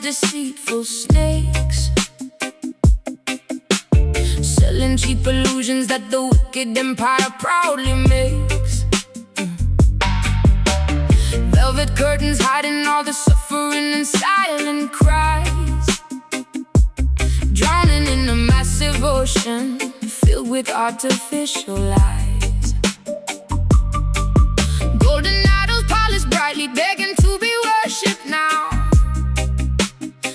deceitful snakes, selling cheap illusions that the wicked empire proudly makes. Velvet curtains hiding all the suffering and silent cries, drowning in a massive ocean filled with artificial lies. Golden idols polished brightly, begging to be worshipped now,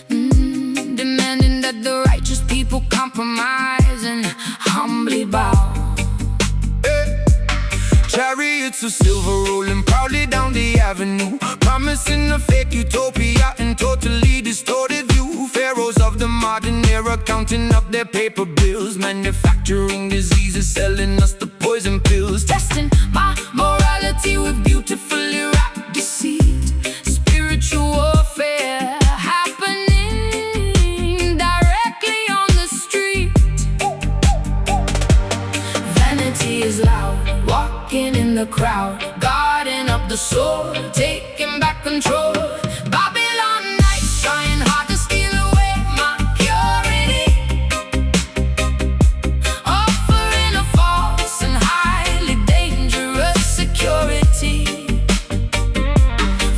demanding that the righteous people compromise and humbly bow. Chariots of silver rolling proudly down the avenue, promising a fake utopia and totally distorted view. Pharaohs of the modern era counting up their paper bills, manufacturing diseases, selling us the poison pills, Testing my morality with beautifully wrapped deceit. Spiritual warfare happening directly on the street. Vanity is loud, walking in the crowd, guarding up the soul, taking back control. Babylon nights trying hard to steal away my purity, offering a false and highly dangerous security,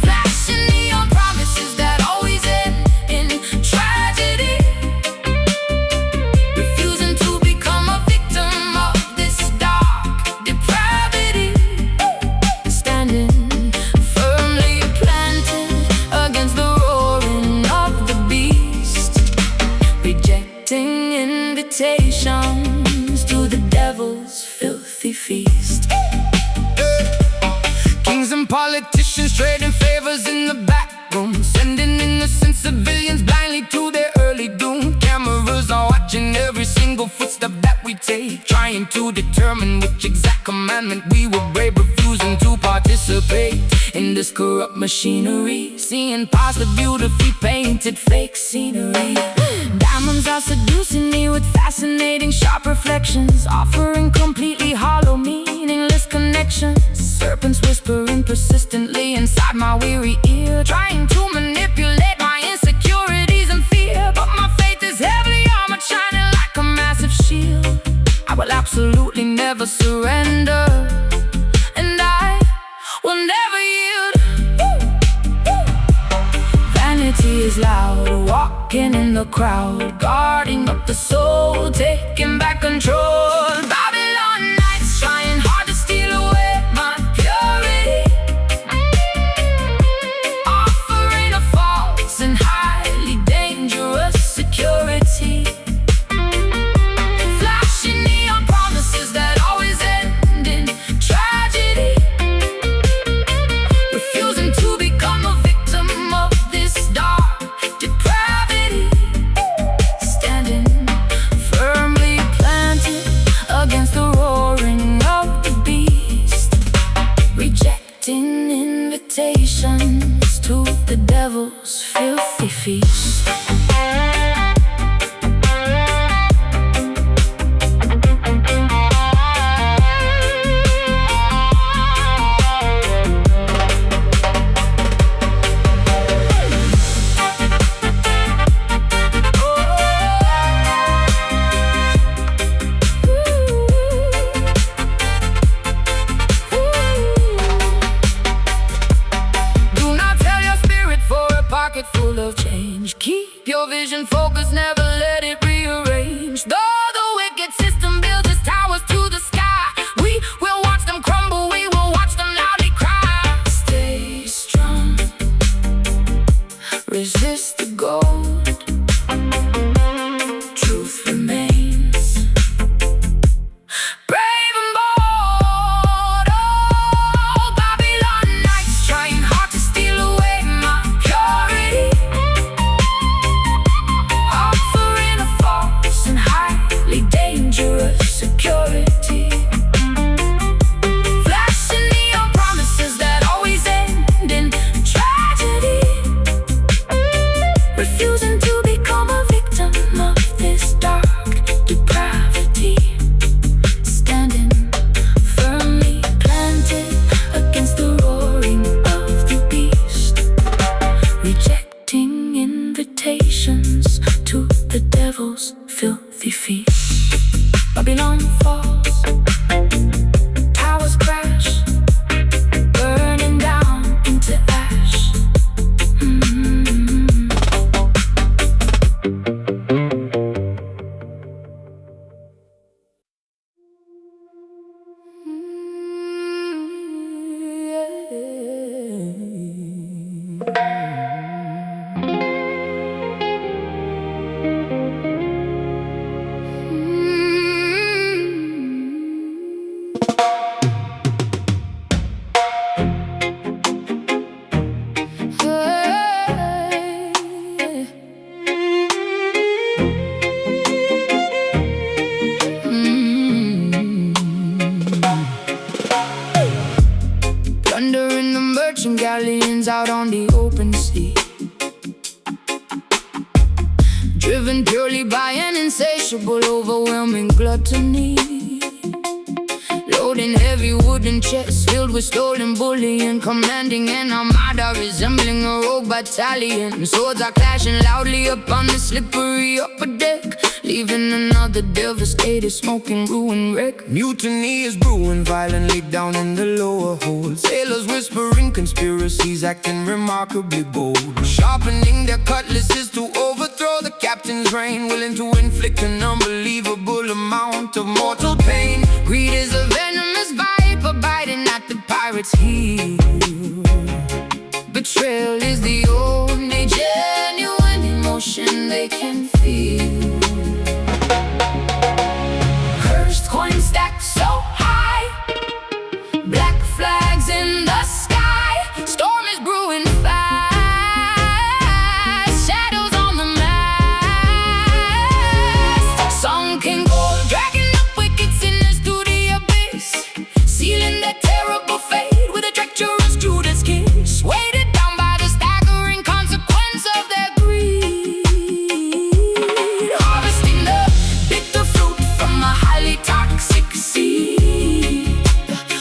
flashing neon promises that always end in tragedy, refusing to become a victim of this dark depravity, standing firmly planted against the roaring of the beast, rejecting invitations to the devil's filthy feast. Kings and politicians trading favors in the back room, sending innocent civilians blindly to their early doom. Cameras are watching every single footstep that we take, trying to determine which exact commandment we will break, refusing to participate in this corrupt machinery, seeing past the beautifully painted fake scenery. Diamonds are seducing me with fascinating sharp reflections, offering completely hollow meaningless connections. Serpents whispering persistently inside my weary ear, trying to manipulate my insecurities and fear. But my faith is heavily armored, shining like a massive shield. I will absolutely never surrender, and I will never yield. Vanity is loud, walking in the crowd, guarding up the soul, taking back control. Babylon nights trying hard to steal away my purity, offering a false and highly dangerous security, flashing neon promises that always end in tragedy, refusing to become a victim of this dark depravity, standing firmly planted against the roaring of the beast, rejecting invitations to the devil's filthy feast. Do not sell your spirit for a pocket full of change. Keep gluttony. Loading heavy wooden chests filled with stolen bullion, commanding an armada resembling a rogue battalion. Swords are clashing loudly upon the slippery upper deck, leaving another devastated, smoking ruin wreck. Mutiny is brewing violently down in the lower hold. Sailors whispering conspiracies, acting remarkably bold, sharpening their cutlasses to overthrow the captain's reign, willing to inflict an unbelievable amount of mortal pain. Greed is a venomous viper biting at the pirates' heel. Betrayal is the only genuine emotion they can feel. Cursed coins stacked so high, black flags in the sky. Storm is brewing fast, shadows on the mast. Sunken gold dragging up wicked sinners to the abyss, sealing their terrible fate with a treacherous Judas kiss. Weighted down by the staggering consequence of their greed, harvesting the bitter fruit from a highly toxic seed,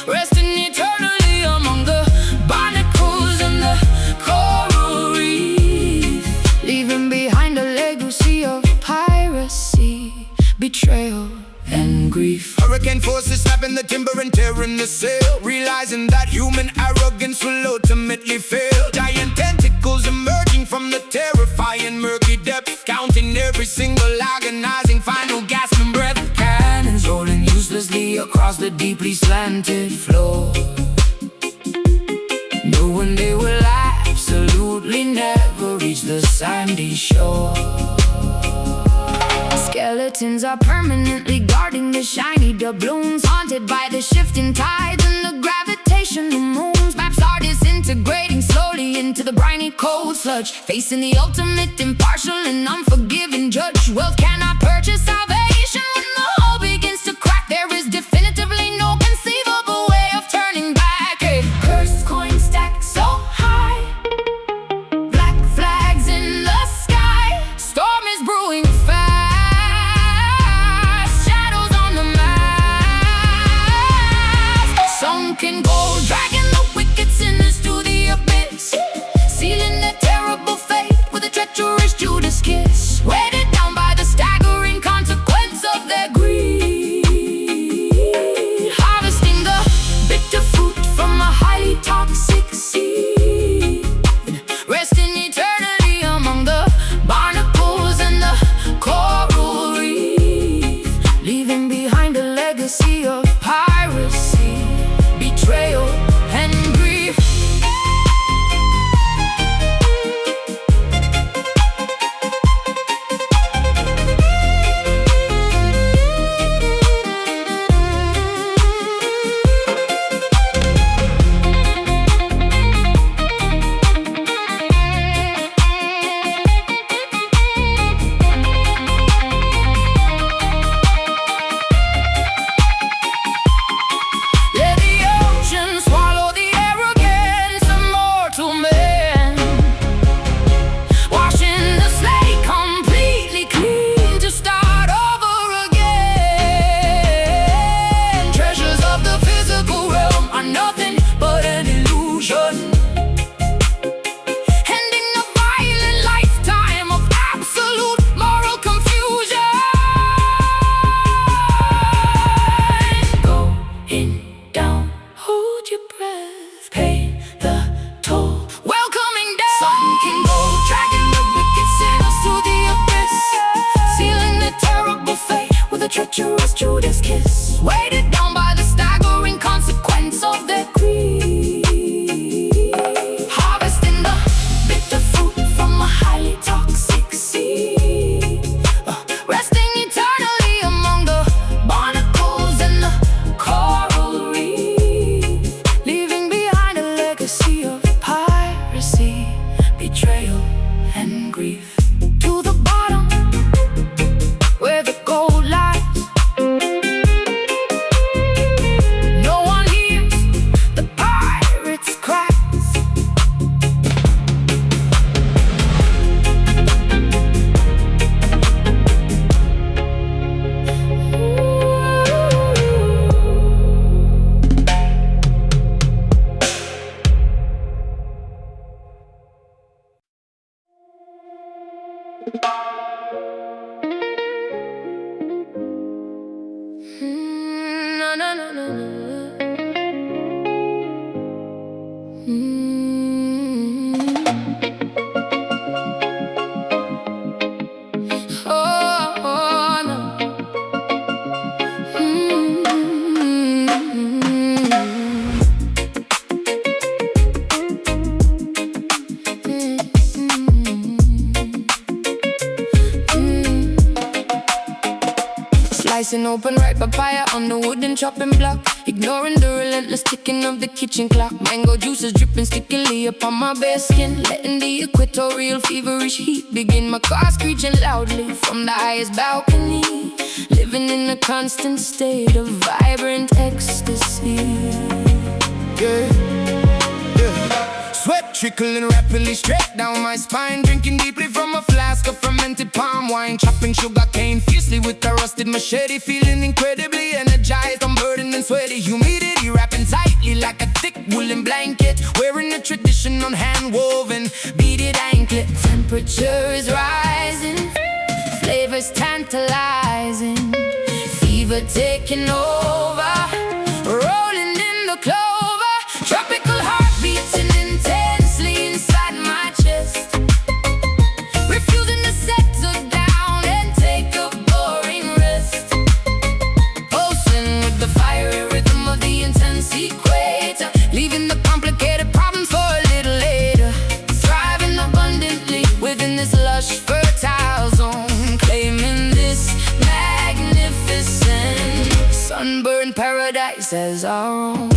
resting eternally among the barnacles and the coral reef, leaving behind a legacy of piracy, betrayal, and grief. Hurricane forces snapping the timber and tearing the sail, realizing that human arrogance will ultimately fail. Giant tentacles emerging from the terrifying murky depths, counting every single agonizing final gasping breath. Cannons rolling uselessly across the deeply slanted floor, knowing they will absolutely never reach the sandy shore. Skeletons are permanently guarding the shiny doubloons, haunted by the shifting tides and the gravitational moons. Maps are disintegrating slowly into the briny cold sludge, facing the ultimate impartial and unforgiving judge. Wealth cannot purchase salvation. When the hull begins to crack, there is definitively no conceivable way of turning back. A cursed coin stacked so high, black flags in the sky. Storm is brewing fast, shadows on the mast. Sunken gold dragging the wicked sinners to the abyss, sealing their terrible fate with a treacherous Judas kiss. Weighted down by the staggering consequence on the wooden chopping block, ignoring the relentless ticking of the kitchen clock. Mango juices dripping stickily upon my bare skin, letting the equatorial feverish heat begin. My car screeching loudly from the highest balcony, living in a constant state of vibrant ecstasy. Yeah. Sweat trickling rapidly straight down my spine, drinking deeply from a flask of fermented palm wine, chopping sugar cane fiercely with a rusted machete, feeling incredibly energized, unburdened and sweaty. Humidity wrapping tightly like a thick woolen blanket, wearing a traditional hand-woven beaded anklet. Temperature is rising, flavors tantalizing, fever taking over, rolling in the clover, tropical heartbeats and intensely inside my chest, refusing to settle down and take a boring rest, pulsing with the fiery rhythm of the intense equator, leaving the complicated problems for a little later, thriving abundantly within this lush fertile zone, claiming this magnificent sunburned paradise as our own.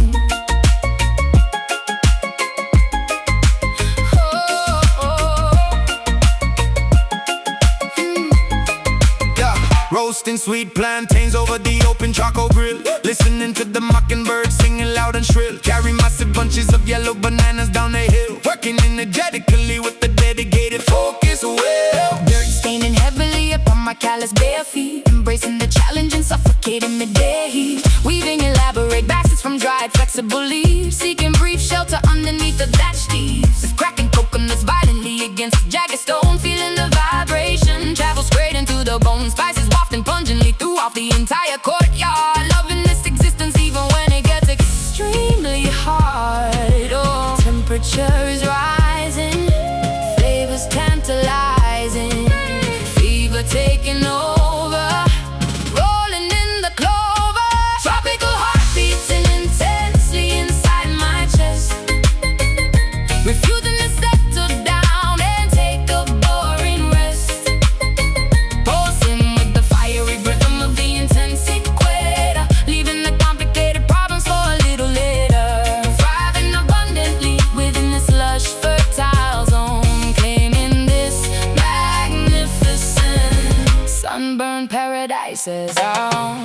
Roasting sweet plantains over the open charcoal grill, listening to the mockingbird singing loud and shrill. Carry massive bunches of yellow bananas down the hill, working energetically with a dedicated focus will. Dirt staining heavily upon my callous bare feet, embracing the challenge and suffocating midday heat, weaving elaborate baskets from dried flexible leaves, seeking brief shelter underneath the thatched eaves, with cracking coconuts violently against jagged stone, feeling the vibration travel straight into the bone, spices wafting pungently throughout the entire courtyard, loving this existence even when it gets extremely hard. Oh, temperature is rising, flavors tantalizing, fever taking over, rolling in the clover, tropical heartbeats and intensely inside my chest, refusing to settle down and take a boring rest, pulsing with the fiery rhythm of the intense equator, leaving the complicated problems for a little later, thriving abundantly within this lush fertile zone, claiming this magnificent sunburned paradise as our own.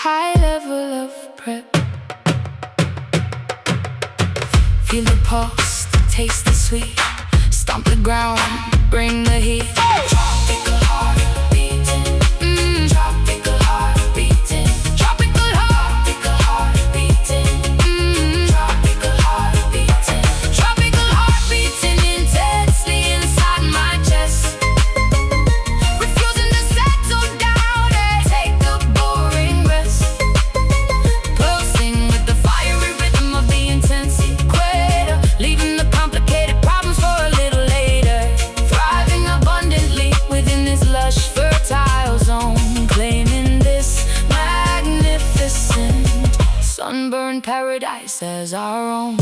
High level of prep, feel the pulse, taste the sweet, stomp the ground, bring the heat. Tropical heart beating, tropical heart beating, tropical heart beating, tropical heart beating, tropical heart beating intensely inside my chest, refusing to settle down and take a boring rest, pulsing with the fiery rhythm of the intense equator, leaving the complicated problems for a little later, thriving abundantly within this lush fertile zone, claiming this magnificent sunburned paradise as our own.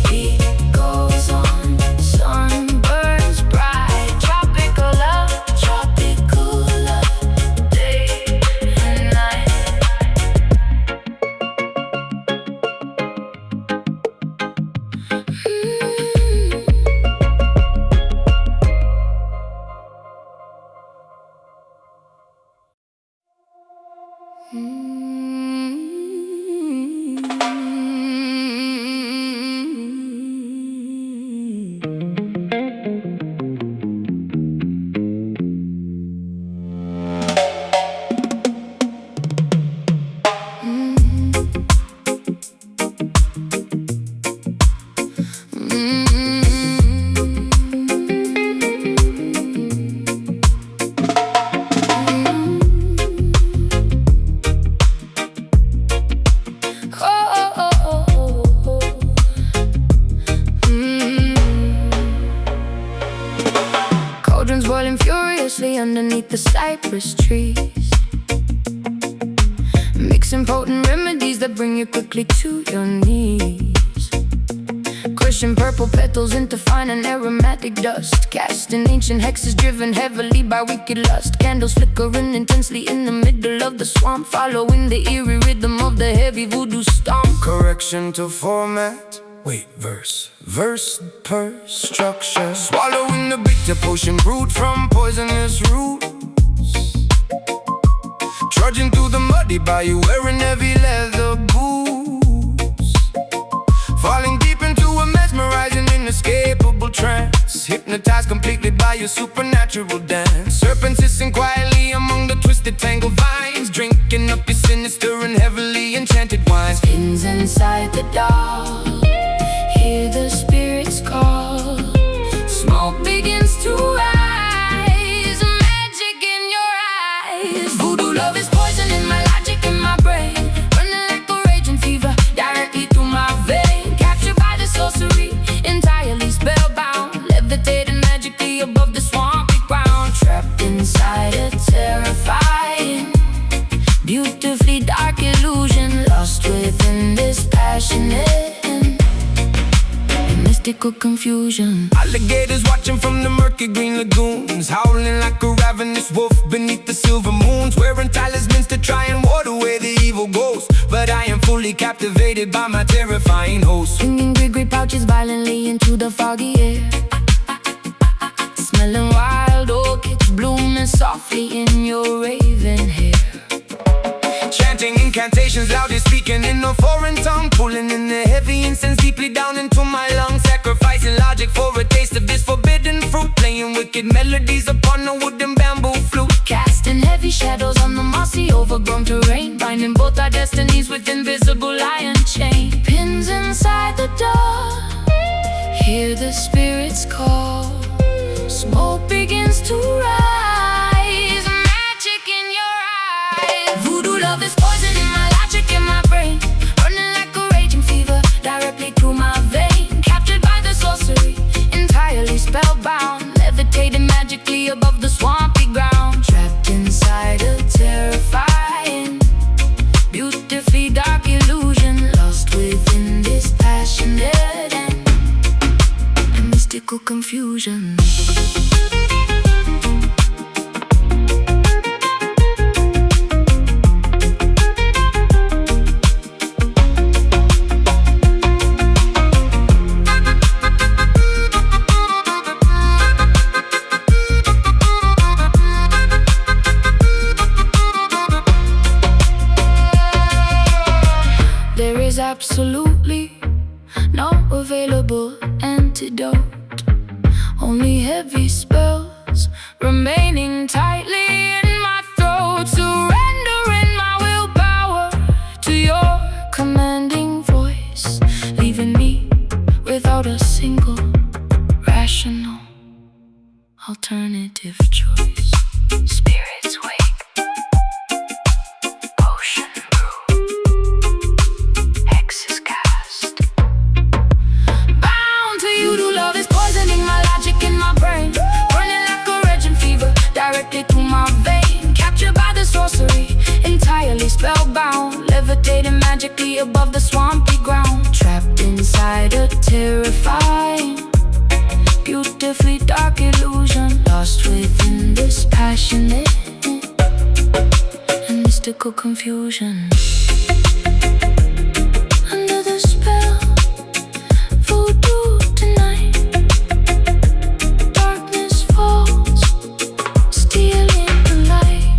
Beat goes on, sun burns bright, tropical love, day and night. Mm-hmm. 'Cause swirling furiously underneath the cypress trees, mixing potent remedies that bring you quickly to your knees. Crushing purple petals into fine and aromatic dust, casting ancient hexes driven heavily by wicked lust. Candles flickering intensely in the middle of the swamp, following the eerie rhythm of the heavy voodoo stomp. Correction to format. Wait, verse per structure. Swallowing the bitter potion brewed from poisonous roots, trudging through the muddy bayou wearing heavy leather boots, falling deep into a mesmerizing inescapable trance, hypnotized completely by your supernatural dance. Serpents hissing quietly among the twisted tangled vines, drinking up your sinister and heavily enchanted wines. Spins inside the dark, hear the spirits call. Smoke begins to rise, magic in your eyes. Voodoo love is poisoning my logic and my brain, running like a raging fever directly through my vein. Captured by the sorcery, entirely spellbound, levitating magically above the swampy ground. Trapped inside a terrifying, beautifully dark illusion, lost within this passionate mystical confusion. Alligators watching from the murky green lagoons, howling like a ravenous wolf beneath the silver moons, wearing talismans to try and ward away the evil ghost. But I am fully captivated by my terrifying host, Swinging grey pouches violently into the foggy air, smelling wild orchids blooming softly in your raven hair. chanting incantations, loudly speaking in a foreign tongue, pulling in the heavy incense deeply down into my lungs, sacrificing logic for a taste of this forbidden fruit, playing wicked melodies upon a wooden bamboo flute, casting heavy shadows on the mossy overgrown terrain, binding both our destinies with invisible iron chain. Pins inside the door, hear the spirits call. Smoke begins to rise, magic in your eyes. Voodoo love is poisoning my logic and my brain, running like a raging fever directly through my vein. Captured by the sorcery, entirely spellbound, levitating magically above the swampy ground. Trapped inside a terrifying, beautifully dark illusion, lost within this passionate and mystical confusion. There is absolutely no available antidote, only heavy spells remaining tightly in my throat, surrendering my willpower to your commanding voice, leaving me without a single rational alternative choice. Spirits wake, potion brew, hexes cast. Bound to you, to love is poisoning my logic and my brain, running like a raging fever directly through my vein. Captured by the sorcery, entirely spellbound, levitating magically above the swampy ground. Trapped inside a terrifying, beautifully dark illusion, lost within this passionate and mystical confusion. Under the spell, voodoo tonight, darkness falls, stealing the light.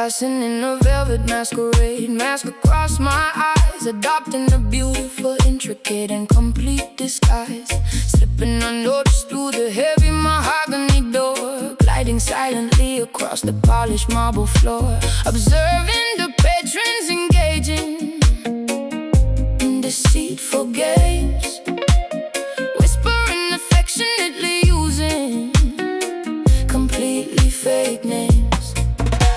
Dressing in a velvet masquerade, mask across my eyes, adopting a beautiful, intricate, and complete disguise. Slipping unnoticed through the heavy mahogany door, gliding silently across the polished marble floor, observing the patrons engaging in deceitful games, whispering affectionately, using completely fake names.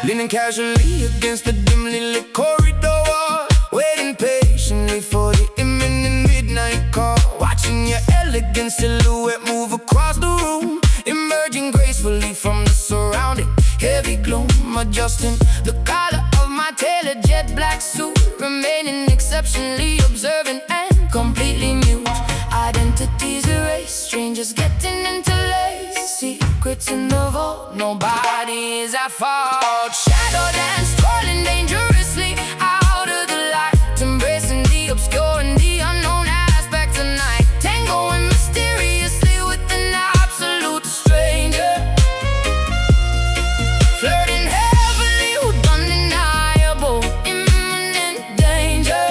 Leaning casually against the dimly lit corridor, waiting patiently for the imminent midnight call. Watching your elegant silhouette move across the room, emerging gracefully from the surrounding heavy gloom. Adjusting the collar of my tailored jet black suit, remaining exceptionally observant and completely mute. Identities erased, strangers getting interlaced, secrets in the vault, nobody is at fault. Shadow dance, twirling dangerously out of the light, embracing the obscure and the unknown aspects of night, tangoing mysteriously with an absolute stranger, flirting heavily with undeniable imminent danger,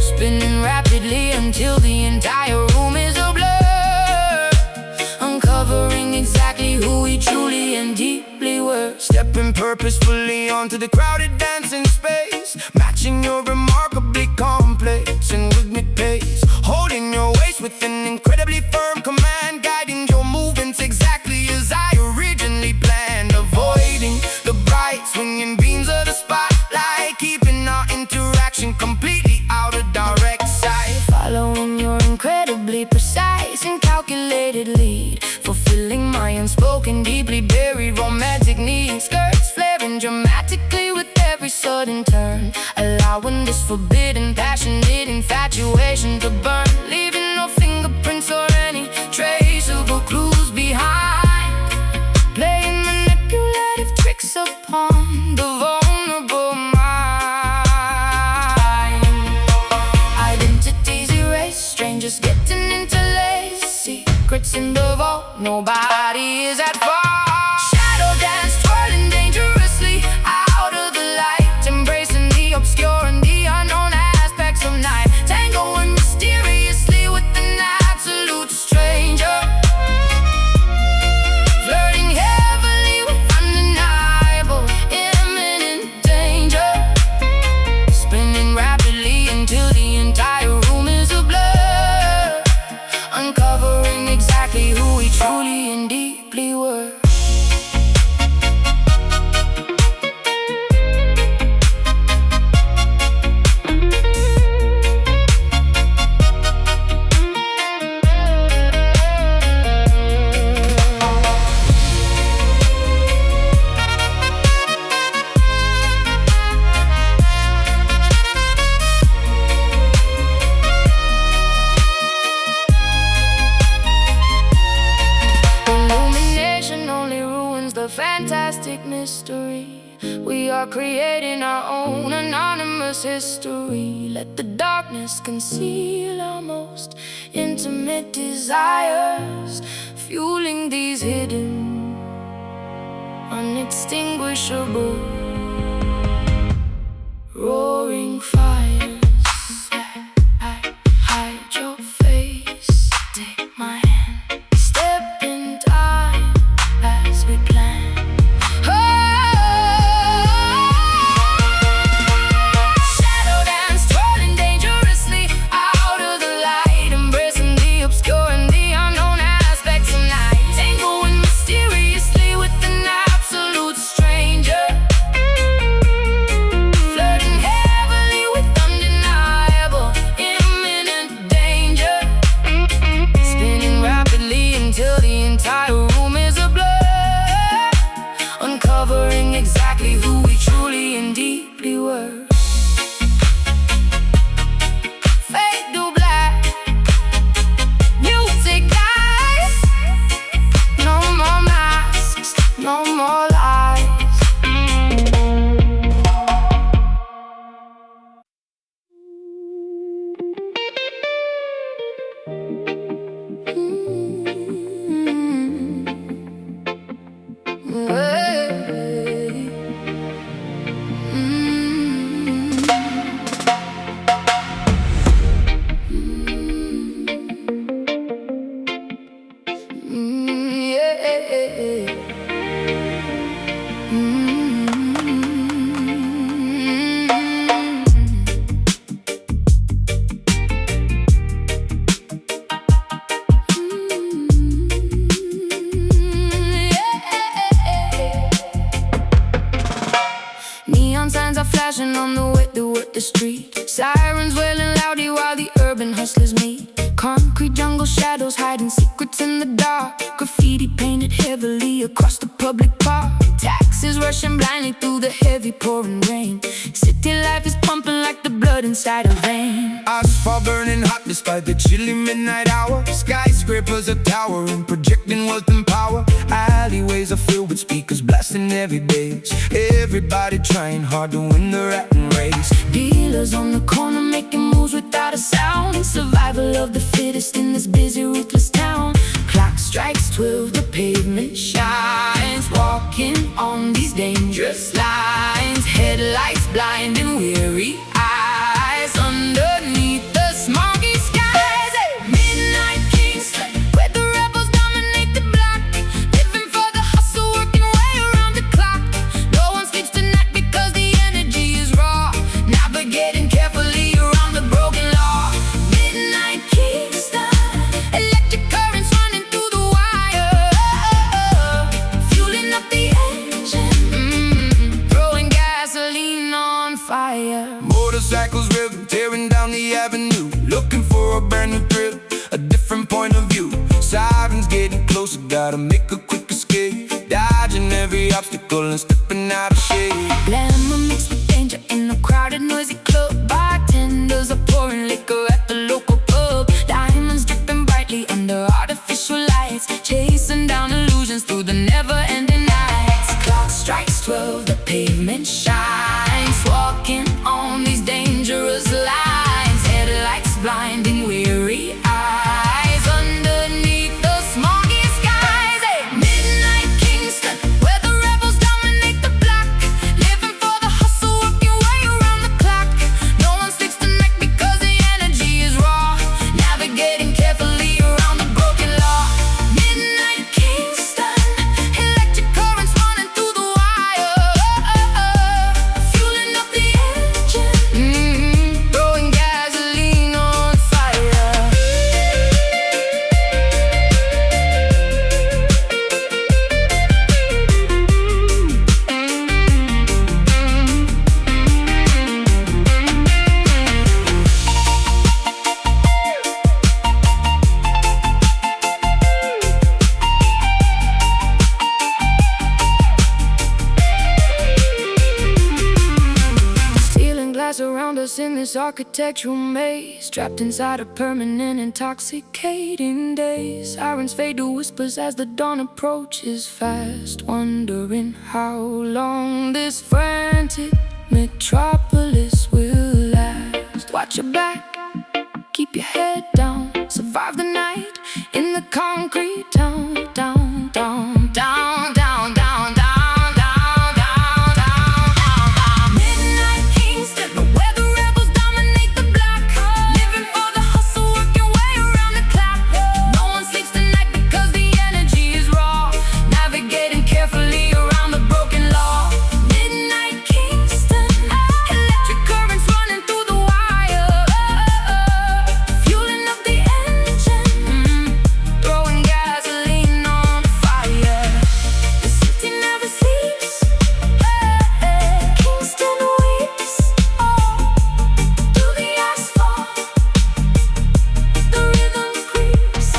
spinning rapidly until the entire room is a blur, uncovering exactly who we truly and deeply were. Stepping purposefully onto the crowded dancing space, matching your remarkably complex and rhythmic pace, holding your waist with an incredibly firm command, guiding your movements exactly as I originally planned, avoiding the bright swinging beams of the spotlight, keeping our interaction completely out of direct sight. Following your incredibly precise and calculated lead, fulfilling my unspoken, deeply buried romantic needs. Skirts flaring dramatically with every sudden turn, allowing this forbidden, passionate infatuation to burn, leaving no fingerprints or any traceable clues behind, playing manipulative tricks upon the vulnerable mind. Identities erased, strangers getting interlaced, secrets in the vault, nobody is at fault. Shadow dance, twirling dangerously out of the light, embracing the obscure and the unknown aspects of night, tangoing mysteriously with an absolute stranger, flirting heavily with undeniable imminent danger, spinning rapidly until the entire room is a blur, uncovering exactly who we truly and deeply were. Illumination only ruins the fantastic mystery. We are creating our own anonymous history. Let the darkness conceal our most intimate desires, fueling these hidden, unextinguishable, roaring fires. Hide your face, take my hand, step in time as we plan. Shadow dance, twirling dangerously out of the light, embracing the obscure and the unknown aspects of night, tangoing mysteriously with an absolute stranger, flirting heavily with street. Sirens wailing loudly while the urban hustlers meet. Concrete jungle shadows hiding secrets in the dark. Graffiti painted heavily across the public park. Taxis rushing blindly through the heavy pouring rain. City life is pumping like the blood inside a vein. Asphalt burning hot despite the chilly midnight hour. Skyscrapers are towering, projecting wealth and power. Alleyways are filled with speakers blasting every bass. Everybody trying hard to win the rat race. Dealers on the corner making moves without a sound. Survival of the fittest in this busy, ruthless town. Clock strikes 12, the pavement shines. Walking on these dangerous lines. Headlights blinding weary eyes. Underneath the smoggy skies, midnight Kingston, where the rebels dominate the block. Living for the hustle, working way around the clock. No one sleeps tonight because the energy is raw. Navigating carefully around the broken law. Midnight Kingston, electric currents running through the wire. Fueling up the engine, throwing gasoline on fire. Motorcycles revving, tearing down the avenue. Looking for a brand new thrill, a different point of view. Sirens getting closer, gotta make a quick escape. Dodging every obstacle and stepping out of shade. Glamour mixed with danger in a crowded, noisy club. Bartenders are pouring liquor at the local pub. Diamonds dripping brightly under artificial lights. Chasing down illusions through the never-ending nights. Clock strikes 12, the pavement shines. Walking on these dangerous lines. Headlights blinding weary eyes. Underneath the smoggy skies, midnight Kingston, where the rebels dominate the block. Living for the hustle, working way around the clock. No one sleeps tonight because the energy is raw. Navigating carefully around the broken law. Midnight Kingston, electric currents running through the wire. Fueling up the engine, throwing gasoline on fire. Stealing glass around us in this architectural maze. Trapped inside a permanent intoxicating daze. Sirens fade to whispers as the dawn approaches fast. Wondering how long this frantic metropolis will last. Watch your back, keep your head down. Survive the night in the concrete town. Down, down, down, down, down, down, down, down, down, down. Midnight Kingston, where the rebels dominate the block. Living for the hustle, working way around the clock. No one sleeps tonight because the energy is raw. Navigating carefully around the broken law. Midnight Kingston, electric currents running through the wire. Fueling up the engine, throwing gasoline on fire. The city never sleeps. Kingston weeps. Through the asphalt, the rhythm creeps.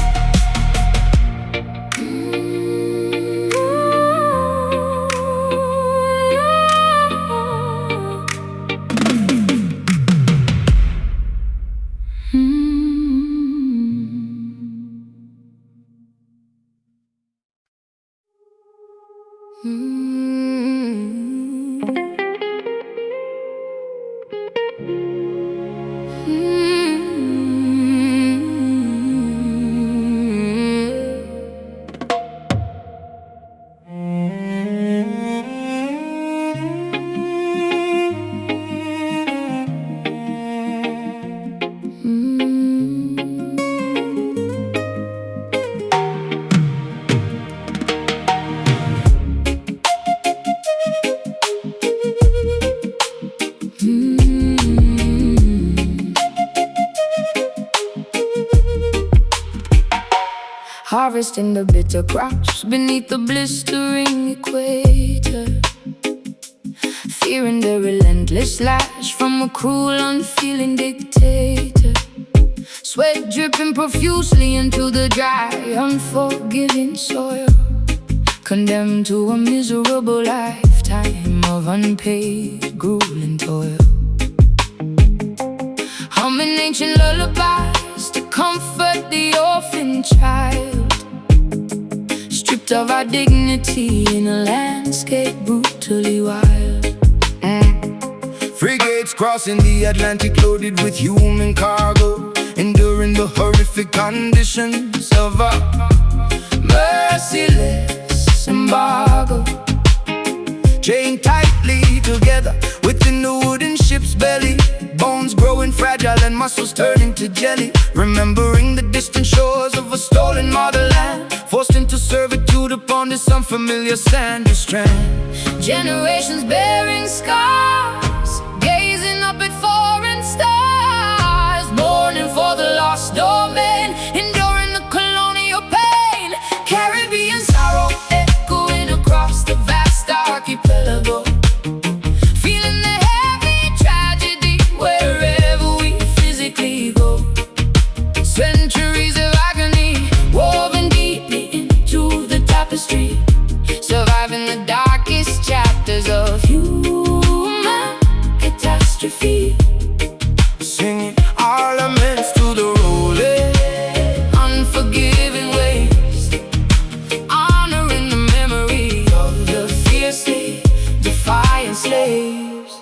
Harvesting the bitter crops beneath the blistering equator. fearing the relentless lash from a cruel, unfeeling dictator. Sweat dripping profusely into the dry, unforgiving soil, condemned to a miserable lifetime of unpaid, grueling toil. Humming ancient lullabies to comfort the orphan child, stripped of our dignity in a landscape brutally wild. Frigates crossing the Atlantic loaded with human cargo, enduring the horrific conditions of a merciless embargo. Chained tightly together within the wooden ship's belly, bones growing fragile and muscles turning to jelly. Remembering the distant shores of a stolen motherland, forced into servitude upon this unfamiliar sandy strand. Generations bearing scars, gazing up at foreign stars, mourning for the lost domain, enduring the colonial pain. Caribbean sorrow echoing across the vast archipelago, feeling the heavy tragedy wherever we physically go. Centuries of agony woven deeply into the tapestry, surviving the darkest chapters of human catastrophe. Singing our laments to the rolling, Unforgiving waves, honoring the memory of the fiercely defiant slaves.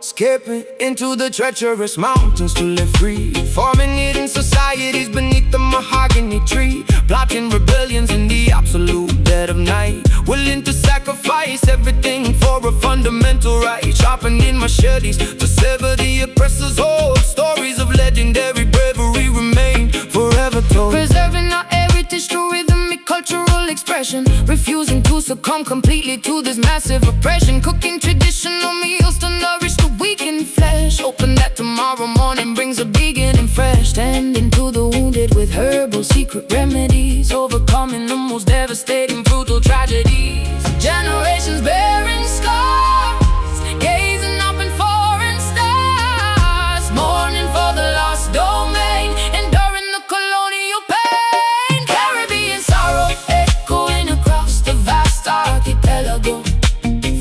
skipping into the treacherous mountains to live free, forming hidden societies beneath the mahogany tree, plotting rebellions in the absolute dead of night, willing to sacrifice everything for a fundamental right, sharpening machetes to sever the oppressor's hold. Stories of legendary bravery remain forever told, Preserving our heritage through rhythmic cultural expression, refusing to succumb completely to this massive oppression. Cooking traditional meals to nourish the weakened flesh, hoping that tomorrow morning brings a beginning fresh. Tending to the wounded with herbal secret remedies, overcoming the most devastating, brutal tragedies. Generations bearing scars, gazing up in foreign stars, mourning for the lost domain, enduring the colonial pain. Caribbean sorrow echoing across the vast archipelago,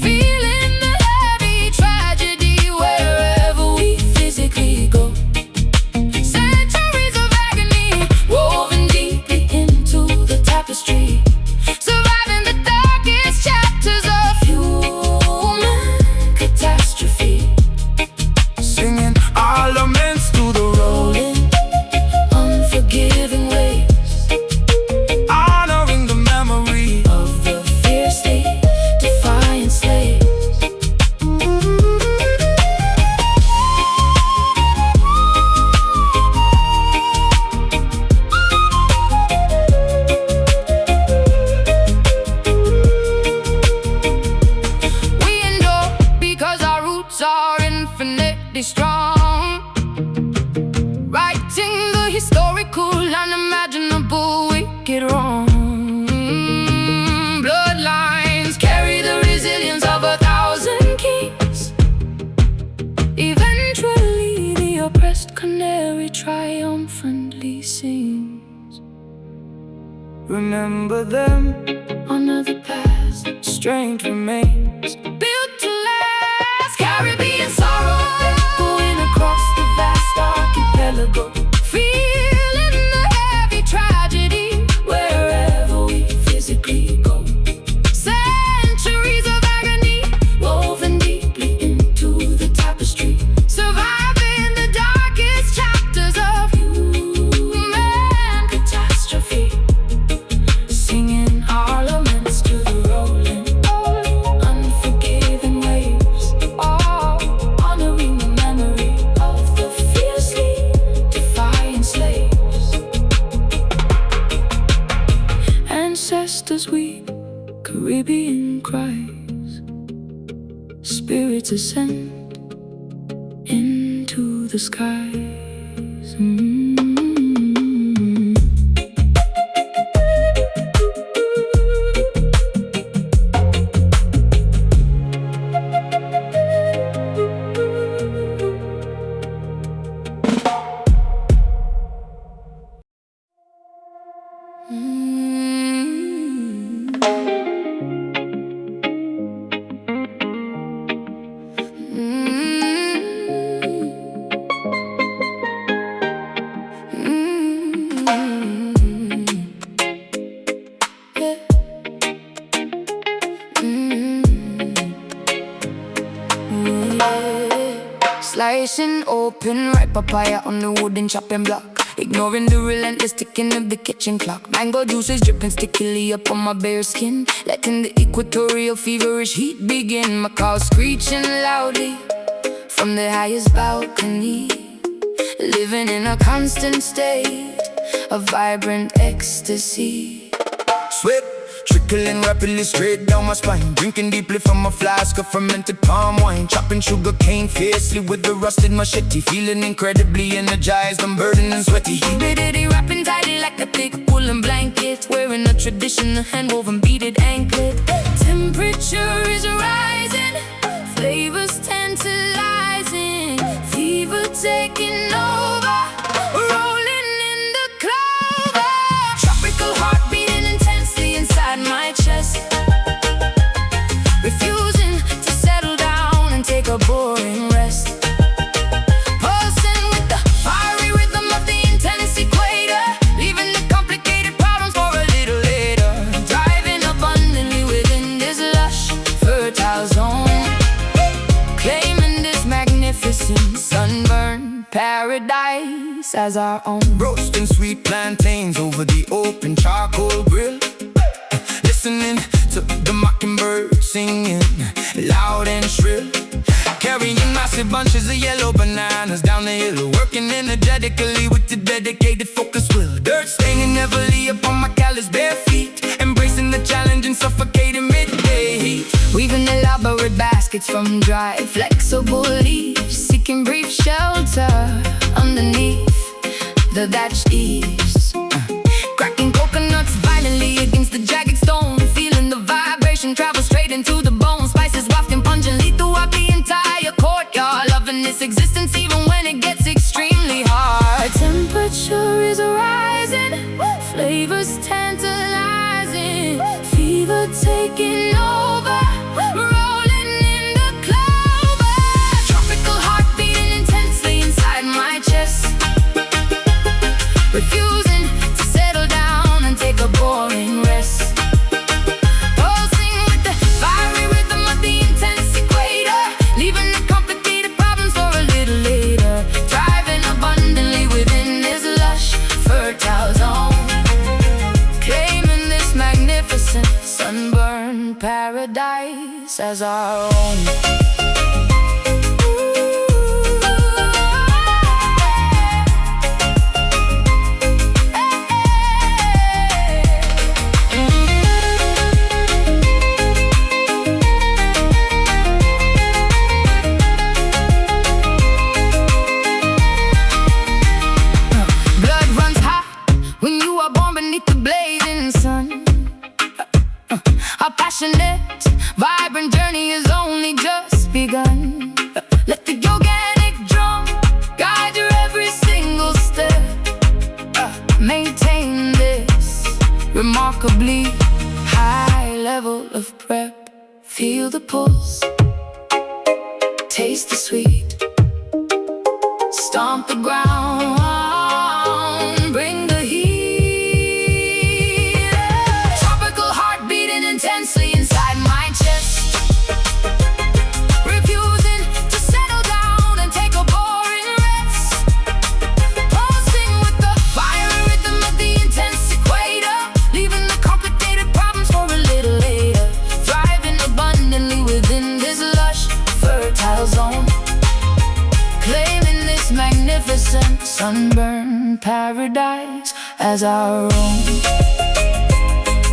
feeling the heavy tragedy wherever we physically go. Centuries of agony woven deeply into the tapestry, surviving the darkest chapters of human catastrophe. singing our laments to the rolling, Unforgiving waves, honoring the memory. of the fiercely defiant slaves. We endure because our roots are infinitely strong, righting the historical, unimaginable, wicked wrong. Bloodlines carry the resilience of 1,000 kings. Eventually the oppressed canary triumphantly sings. Remember them, Honor the past, strength remains. built to last. Caribbean sorrow echoing across the vast archipelago, feeling the heavy tragedy wherever we physically go. Centuries of agony woven deeply into the tapestry, surviving the darkest chapters of human catastrophe. Singing our laments to the rolling, unforgiving waves, honoring the memory of the fiercely defiant slaves. Ancestors weep, Caribbean cries, spirits ascend into the skies. Slicing open ripe papaya on the wooden chopping block, ignoring the relentless ticking of the kitchen clock. Mango juices dripping stickily up on my bare skin, letting the equatorial feverish heat begin. My cow screeching loudly from the highest balcony, living in a constant state of vibrant ecstasy. Sweat trickling rapidly straight down my spine, drinking deeply from a flask of fermented palm wine, chopping sugar cane fiercely with the rusted machete, feeling incredibly energized, unburdened and sweaty. Humidity wrapping tightly like a thick woolen blanket, wearing a traditional hand-woven beaded anklet. Temperature is rising, flavors tantalizing, fever taking over, rolling in the clover. Tropical heart beating intensely inside my chest, refusing to settle down and take a boring rest. Pulsing with the fiery rhythm of the intense equator, leaving the complicated problems for a little later. Driving abundantly within this lush, fertile zone, claiming this magnificent sunburn paradise as our own. Roasting sweet plantains over the open charcoal grill, listening to the mockingbird singing loud and shrill, carrying massive bunches of yellow bananas down the hill, working energetically with the dedicated focused will. Dirt staining heavily upon my callous bare feet, embracing the challenge and suffocating midday heat. Weaving elaborate baskets from dry, flexible leaves, seeking brief shelter underneath the thatched eaves. Cracking coconuts violently against the jagged stone, feeling the vibration travel straight into the bone. Spices wafting pungently throughout the entire courtyard, loving this existence even when it gets extremely hard. Temperature is rising, flavors tantalizing, fever taking over, rolling in the clover. Tropical heart beating intensely inside my chest, refusing to settle down and take a boring rest. Pulsing with the fiery rhythm of the intense equator, leaving the complicated problems for a little later. Thriving abundantly within this lush, fertile zone, claiming this magnificent sunburn paradise as our own. Our passionate, vibrant journey has only just begun. Let the organic drum guide your every single step. Maintain this remarkably high level of prep. Feel the pulse, taste the sweet, stomp the ground, bring the heat. Tropical heart beating intensely inside my chest, refusing to settle down and take a boring rest. Pulsing with the fiery rhythm of the intense equator, leaving the complicated problems for a little later. Thriving abundantly within this lush, fertile zone, claiming this magnificent sunburn paradise as our own.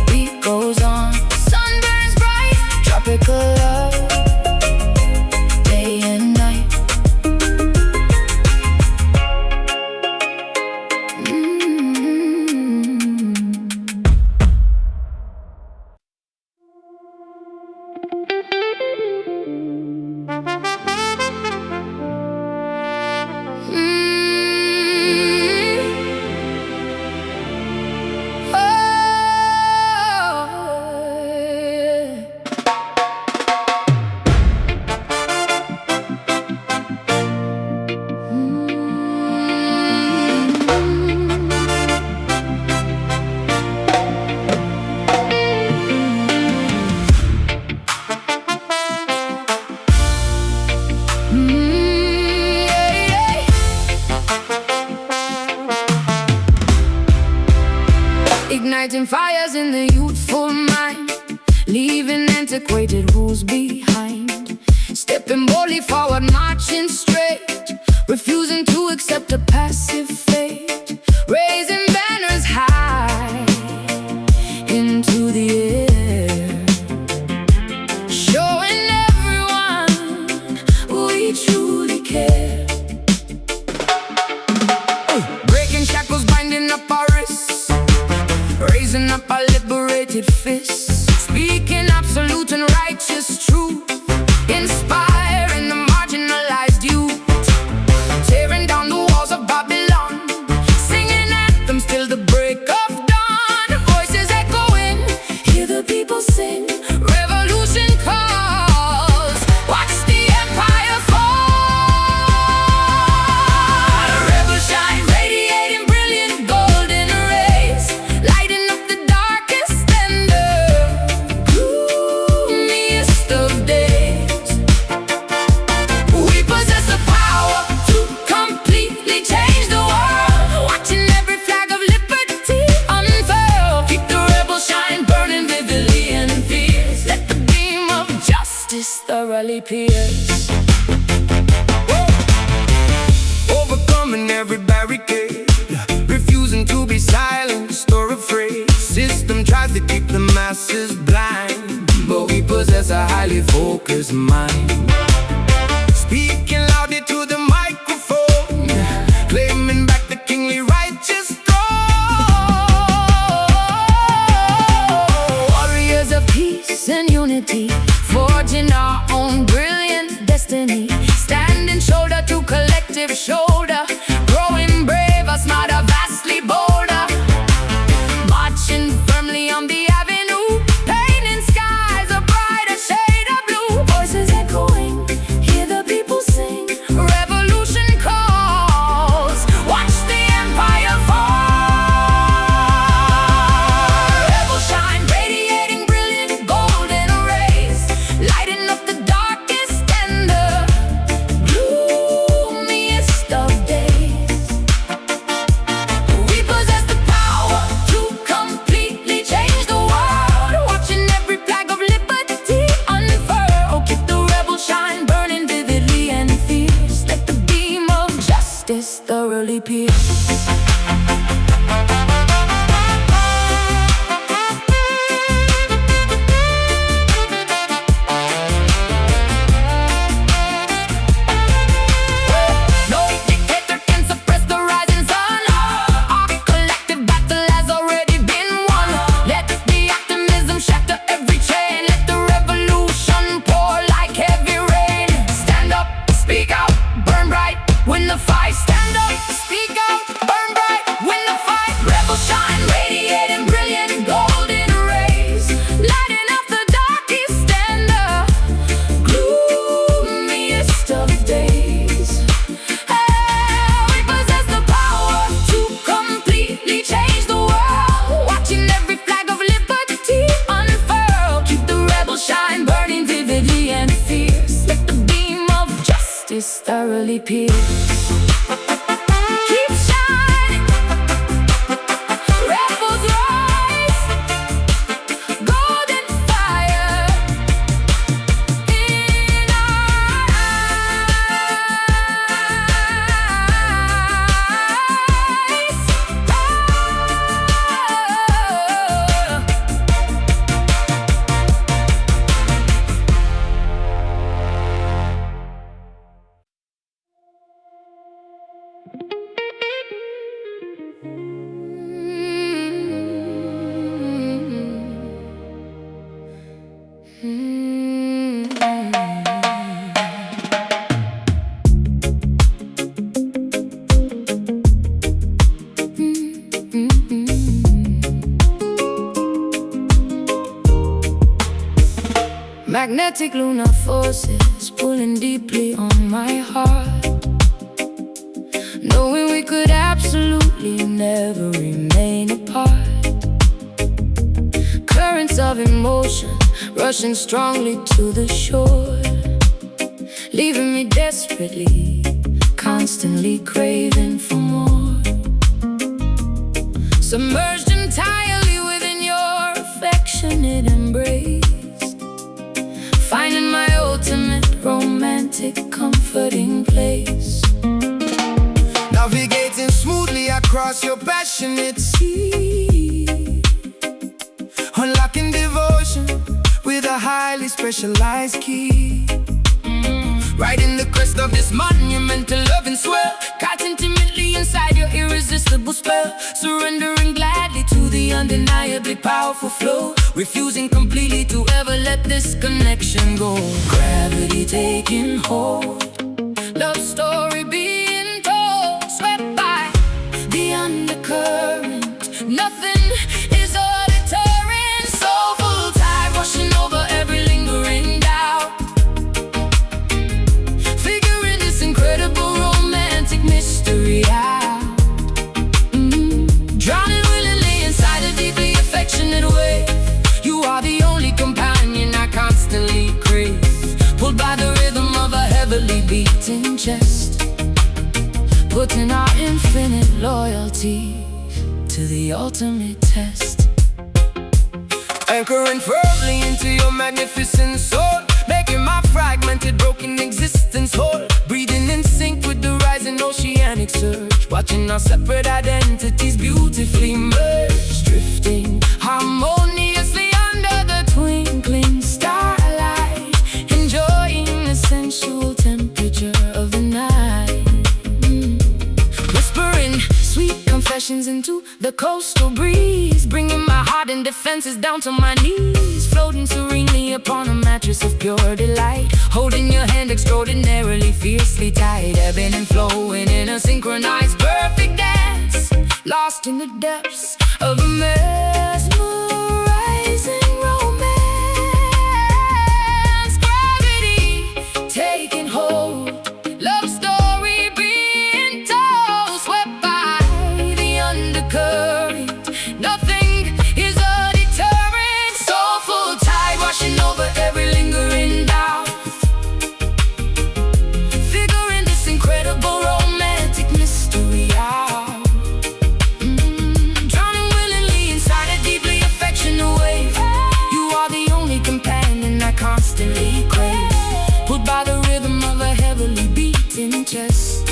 Beat goes on, sun burns bright, tropical love, day and night. Oh, igniting fires in the youthful mind, leaving antiquated rules behind. Stepping boldly forward, marching straight, refusing to accept a passive fate. Raising banners high into the air, showing everyone we truly care. Breaking shackles, binding up our wrists, raising up our liberated fists, speaking absolute and righteous truth, inspiring the marginalized youth, tearing down the walls of Babylon, singing anthems till the break of dawn. Voices echoing, Hear the people sing, revolution calls. Watch the empire fall. Rebel shine, radiating brilliant golden rays, lighting up the darkest and the gloomiest of days. We possess the power to completely change the world, watching every flag of liberty unfurl. Keep the rebel shine burning vividly and fierce. Let the beam of justice thoroughly pierce. Overcoming every barricade, refusing to be silenced or afraid. System tries to keep the masses blind, but we possess a highly focused mind. Speaking loudly to the microphone, claiming back the kingly righteous throne. warriors of peace and unity, forging our own brilliant destiny, standing shoulder to collective shoulder, growing braver, smarter, vastly bolder, marching firmly on the avenue, painting skies a brighter shade of blue. Voices echoing, hear the people sing, Revolution calls. Watch the empire fall. rebel shine, radiating brilliant golden rays, lighting up the darkest and the gloomiest of days. We possess the power to completely change the world, watching every flag of liberty unfurl. Keep the rebel shine burning vividly and fierce. Let the beam of justice thoroughly pierce. No dictator can suppress the rising sun. Our collective battle has already been won. Let the optimism shatter every chain. Let the revolution pour like heavy rain. Stand up, speak out, burn bright, win the fight. Stand up, speak out, burn bright, win the fight. Rebel shine, radiating brilliant golden rays, lighting up the darkest and the gloomiest of days. We possess the power to completely change the world, watching every flag of liberty unfurl. Keep the rebel shine burning vividly and fierce. Let the beam of justice thoroughly pierce. Keep shining, rebels rise, golden fire in our eyes. Magnetic lunar forces pulling deeply on my heart, knowing we could absolutely never remain apart. Currents of emotion rushing strongly to the shore, leaving me desperately, constantly craving for more. Submerged in tireless romantic, comforting place. Navigating smoothly across your passionate sea, unlocking devotion with a highly specialized key. Riding the crest of this monumental loving swell, caught intimately inside your irresistible spell, surrendering gladly to the undeniably powerful flow, refusing completely to ever let this connection go. Gravity taking hold, love story being told, swept by the undercurrent. Nothing is a deterrent, soulful tide washing over every lingering doubt, figuring this incredible romantic mystery out. Drowning willingly inside a deeply affectionate wave. You are the only companion I constantly crave, pulled by the rhythm of a heavily beating chest, putting our infinite loyalty to the ultimate test. Anchoring firmly into your magnificent soul, making my fragmented, broken existence whole, breathing in sync with the rising oceanic surge, watching our separate identities beautifully merge, drifting harmoniously under the twinkling starlight, enjoying the sensual temperature of the night. Whispering sweet confessions into the coastal breeze, bringing my heart and defenses down to my knees, floating serenely upon a mattress of pure delight, holding your hand extraordinarily fiercely tight, ebbing and flowing in a synchronized perfect dance, lost in the depths of a mesmerizing romance. Gravity taking hold, love story being told, swept by the undercurrent. Nothing is a deterrent, soulful tide washing over every lingering doubt, figuring this incredible romantic mystery out. Drowning willingly inside a deeply affectionate wave. You are the only companion I constantly crave, pulled by the rhythm of a heavily beating chest,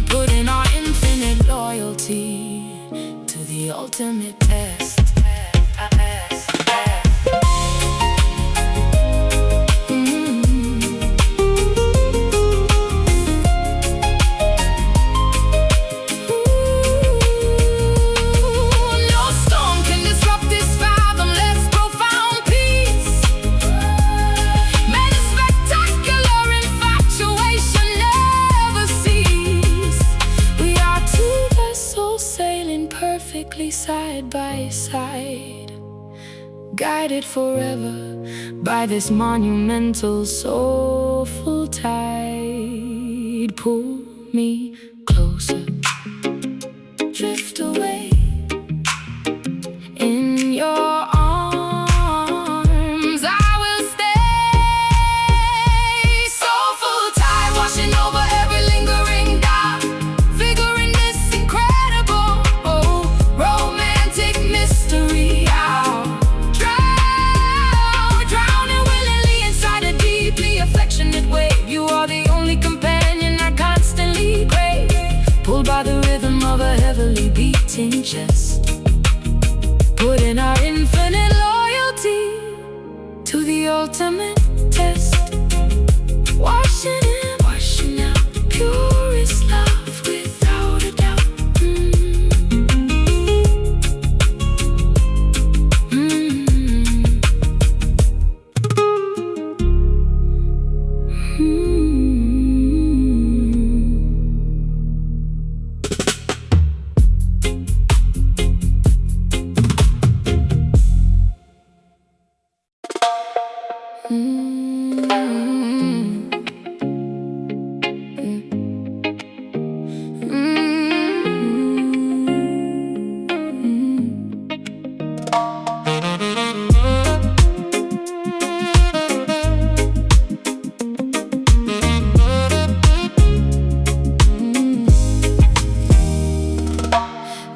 putting our infinite loyalty to the ultimate test. No storm can disrupt this fathomless profound peace. May the spectacular infatuation never cease. We are two vessels sailing perfectly side by side, guided forever by this monumental soulful tide. Pull me closer, drift away in your arms. I will stay, soulful tide washing over every lingering doubt, figuring this incredible romantic mystery out. Drowning willingly inside a deeply affectionate wave. You are the only companion I constantly crave, pulled by the rhythm of a heavily beating chest, putting our infinite loyalty to the ultimate test. Washing in, washing out the purest love without a doubt.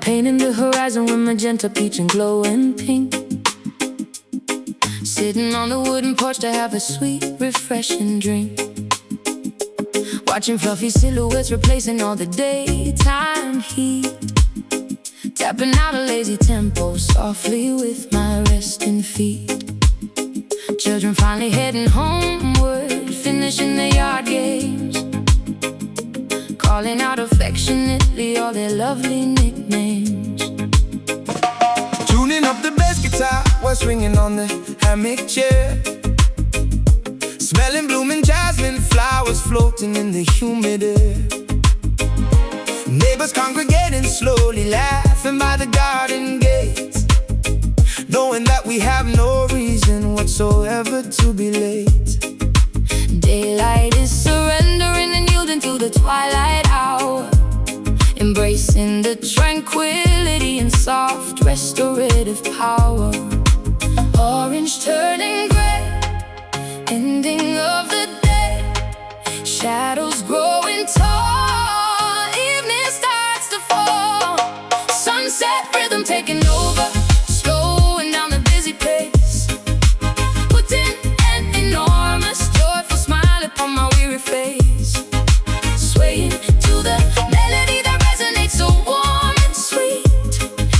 Painting the horizon with magenta, peach, and glowing pink. Sitting on the wooden porch to have a sweet, refreshing drink. watching fluffy silhouettes replacing all the daytime heat. Tapping out a lazy tempo softly with my resting feet. Children finally heading homeward, finishing their yard games, calling out affectionately all their lovely nicknames. Tuning up the bass guitar while swinging on the hammock chair, smelling blooming jasmine flowers floating in the humid air. Neighbors congregating slowly, laughing by the garden gates, knowing that we have no reason whatsoever to be late. Daylight is surrendering and yielding to the twilight hour, embracing the tranquility and soft restorative power. Orange turning gray, ending of the day, shadows growing tall, evening starts to fall. Sunset rhythm taking over, slowing down the busy pace, putting an enormous joyful smile upon my weary face, swaying to the melody that resonates so warm and sweet,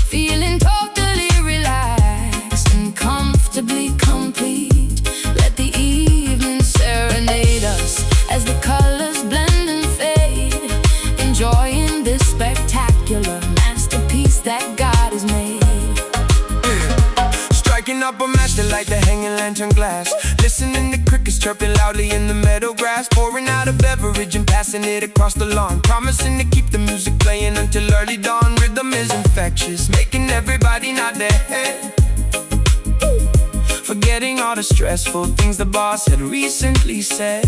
feeling totally relaxed and comfortably complete. Let the evening serenade us as the colors blend and fade, enjoying this spectacular masterpiece that God has made. Striking up a match to light the hanging lantern glass, listening to crickets chirping loudly in the meadow grass, pouring out a beverage and passing it across the lawn, promising to keep the music playing until early dawn. Rhythm is infectious, making everybody nod their head, forgetting all the stressful things the boss had recently said.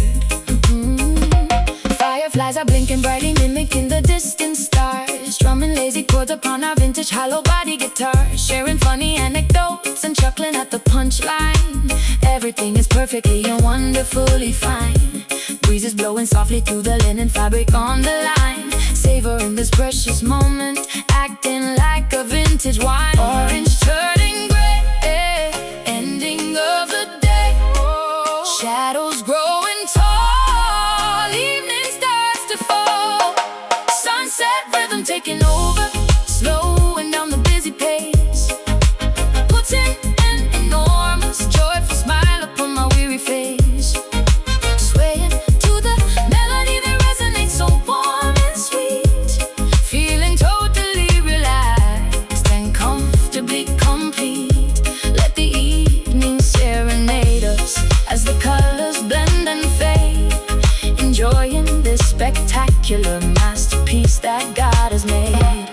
Fireflies are blinking brightly, mimicking the distant stars, strumming lazy chords upon our vintage hollow body guitar, sharing funny anecdotes and chuckling at the punchline. Everything is perfectly and wonderfully fine. Breezes blowing softly through the linen fabric on the line, savoring this precious moment, acting like a vintage wine. Orange turning gray, ending of the day, shadows growing tall, evening starts to fall. Sunset rhythm taking over, slowing down the busy pace, putting an enormous joyful smile upon my weary face, swaying to the melody that resonates so warm and sweet, feeling totally relaxed and comfortably complete. Let the evening serenade us as the colors blend and fade, enjoying this spectacular masterpiece that God has made.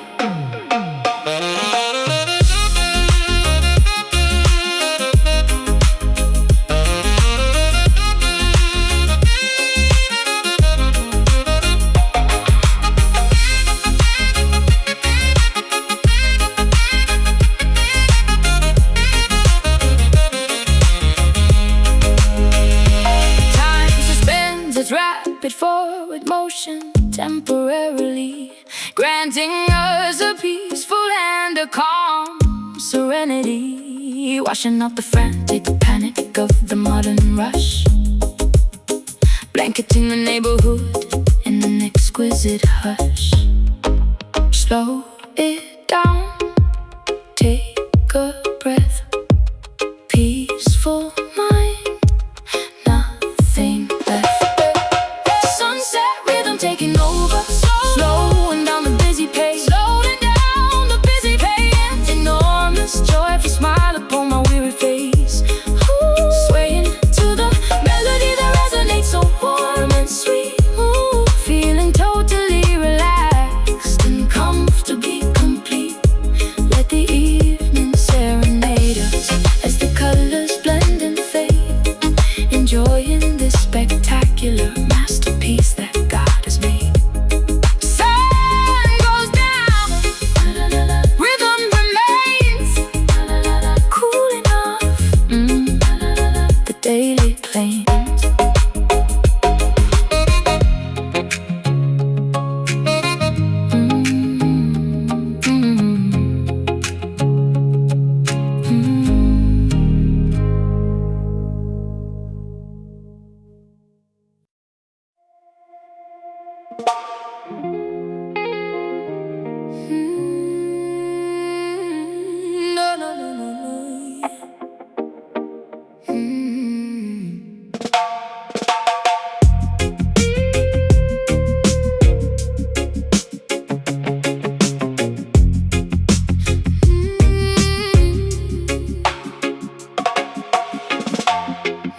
Its rapid forward motion temporarily granting us a peaceful and a calm serenity, washing out the frantic panic of the modern rush, blanketing the neighborhood in an exquisite hush. Slow it down, take a breath, peaceful mind, nothing left. Sunset rhythm taking over, slowing down the busy pace, enormous joyful smile upon my weary face, swaying to the melody that resonates so warm and sweet, feeling totally relaxed and comfortably complete. Let the evening serenade us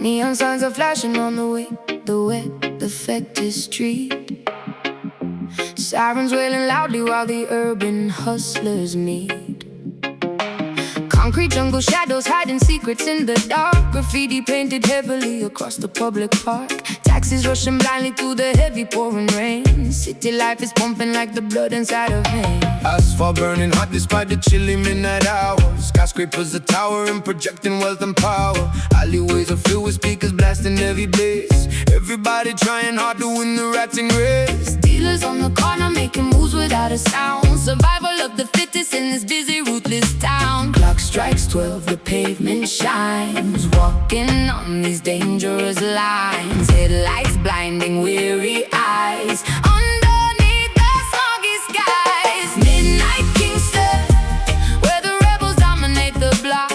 Neon signs are flashing on the way. The wet affected street. Sirens wailing loudly while the urban hustlers meet. Concrete jungle shadows hiding secrets in the dark. Graffiti painted heavily across the public park. Taxis rushing blindly through the heavy pouring rain. City life is pumping like the blood inside of veins. Asphalt burning hot despite the chilly midnight hours. Skyscrapers are towering, projecting wealth and power. Alleyways are filled with speakers blasting heavy bass. Everybody trying hard to win the ratting race. Dealers on the corner making moves without a sound. Survival of the fittest in this busy, ruthless town. Clock strikes 12, the pavement shines. Walking on these dangerous lines. Headlights blinding weary eyes. Underneath the smoggy skies. Midnight Kingston, where the rebels dominate the block.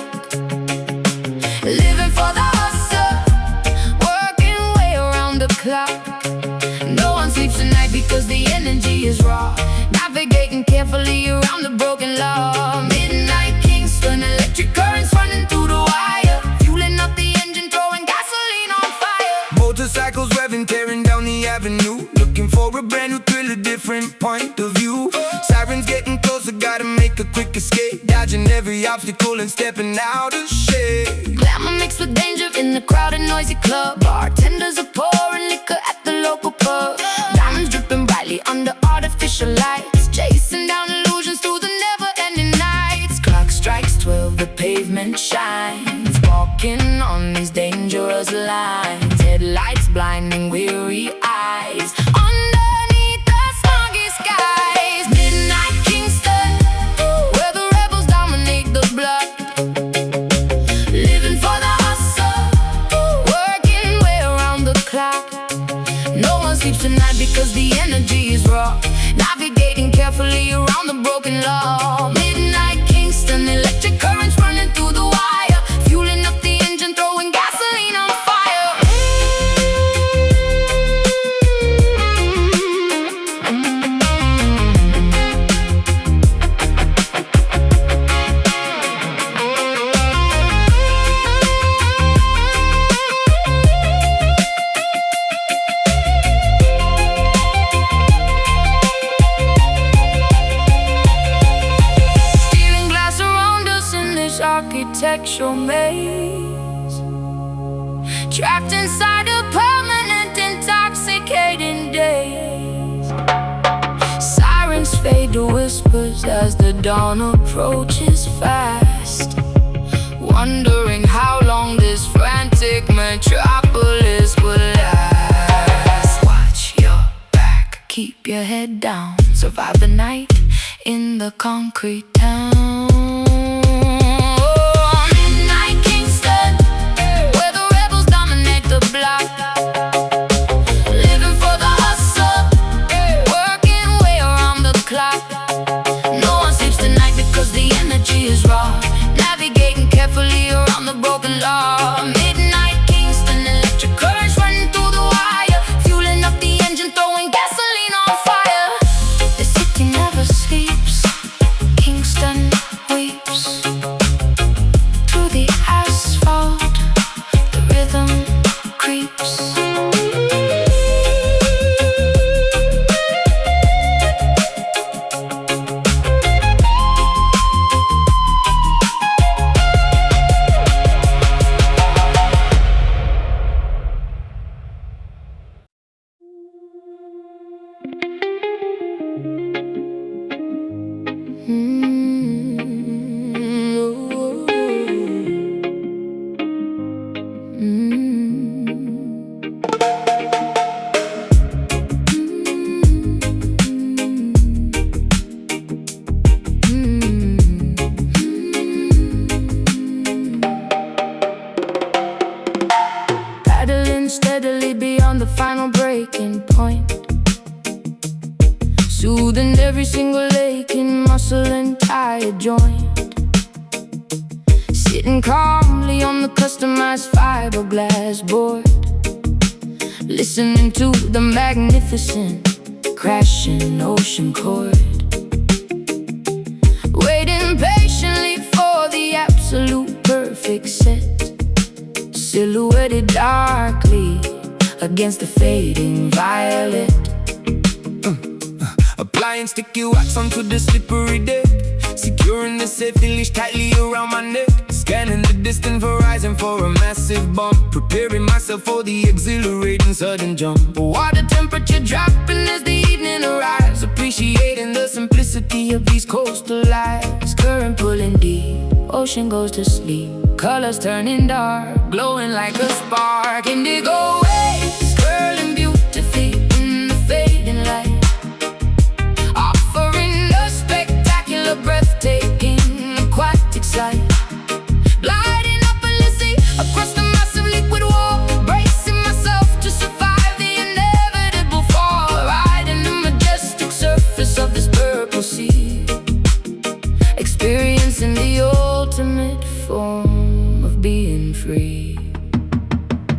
Living for the hustle, working way around the clock. No one sleeps at night because the energy is raw. Navigating carefully around the broken law. Midnight Kingston, electric currents running through the wire. Fueling up the engine, throwing gasoline on fire. Motorcycles revving, tearing down the avenue. Looking for a brand new thrill, a different point of view. Sirens getting closer, gotta make a quick escape. Dodging every obstacle and stepping out of shape. Glamour mixed with danger in the crowded, noisy club. Bartenders are pouring liquor at the local pub. Diamonds dripping brightly under artificial lights. Chasing down illusions through the never-ending nights. Clock strikes 12, the pavement shines. Walking on these dangerous lines. Headlights blinding weary eyes. Underneath the smoggy skies. Midnight Kingston, where the rebels dominate the block. Living for the hustle, working way around the clock. No one sleeps tonight because the energy is raw. Navigating carefully around the broken law. Midnight Kingston, electric currents running through the wire. Fueling up the engine, throwing gasoline on fire. Stealing glass around us in this architectural maze. Trapped inside a permanent, intoxicating daze. Sirens fade to whispers as the dawn approaches fast. Wondering how long this frantic metropolis will last. Watch your back, keep your head down. Survive the night in the concrete town. Midnight Kingston, where the rebels dominate the block. Living for the hustle, working way around the clock. No one sleeps tonight because the energy is raw. Navigating carefully around the broken law. Midnight Kingston, electric currents running through the wire. Fueling up the engine, throwing gasoline on fire. The city never sleeps, Kingston weeps. Through the asphalt, the rhythm creeps. Paddling steadily beyond the final breaking point. Soothing every single aching muscle and tired joint. Sitting calmly on the customized fiberglass board. Listening to the magnificent crashing ocean chord. Waiting patiently for the absolute perfect set. silhouetted darkly against the fading violet. Applying sticky wax onto the slippery deck, securing the safety leash tightly around my neck. Scanning the distant horizon for a massive bump, preparing myself for the exhilarating sudden jump. Water temperature dropping as the evening arrives, appreciating the simplicity of these coastal lives. Current pulling deep, ocean goes to sleep, colors turning dark, glowing like a spark. Indigo waves curling beautifully in the fading light, offering a spectacular, breathtaking, aquatic sight. Gliding up endlessly across the massive liquid wall, bracing myself to survive the inevitable fall, riding the majestic surface of this purple sea, experiencing the ultimate form of being free.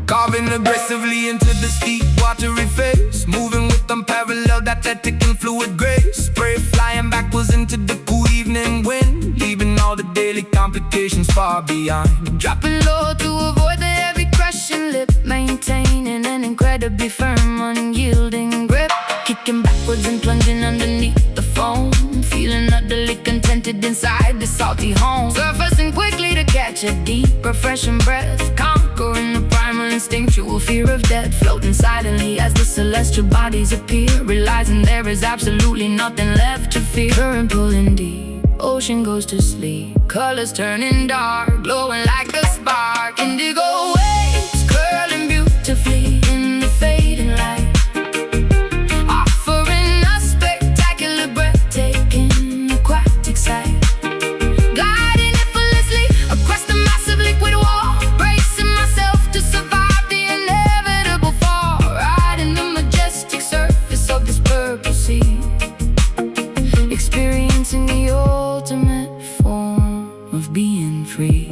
Carving aggressively into the steep, watery face, moving with unparalleled athletic and fluid grace. Spray flying backwards into the cool evening wind, leaving all the daily complications far behind. Dropping low to avoid the heavy crushing lip, maintaining an incredibly firm, unyielding grip. Kicking backwards and plunging underneath the foam, feeling utterly contented inside the salty home. Surfacing quickly to catch a deep, refreshing breath, conquering the primal instinctual fear of death. Floating silently as the celestial bodies appear, realizing there is absolutely nothing left to fear. Current pulling deep, ocean goes to sleep, colors turning dark, glowing like a spark. Indigo waves curling beautifully in the fading light, offering a spectacular, breathtaking, aquatic sight. Gliding effortlessly across the massive liquid wall, bracing myself to survive the inevitable fall, riding the majestic surface of this purple sea, experiencing the ultimate form of being free.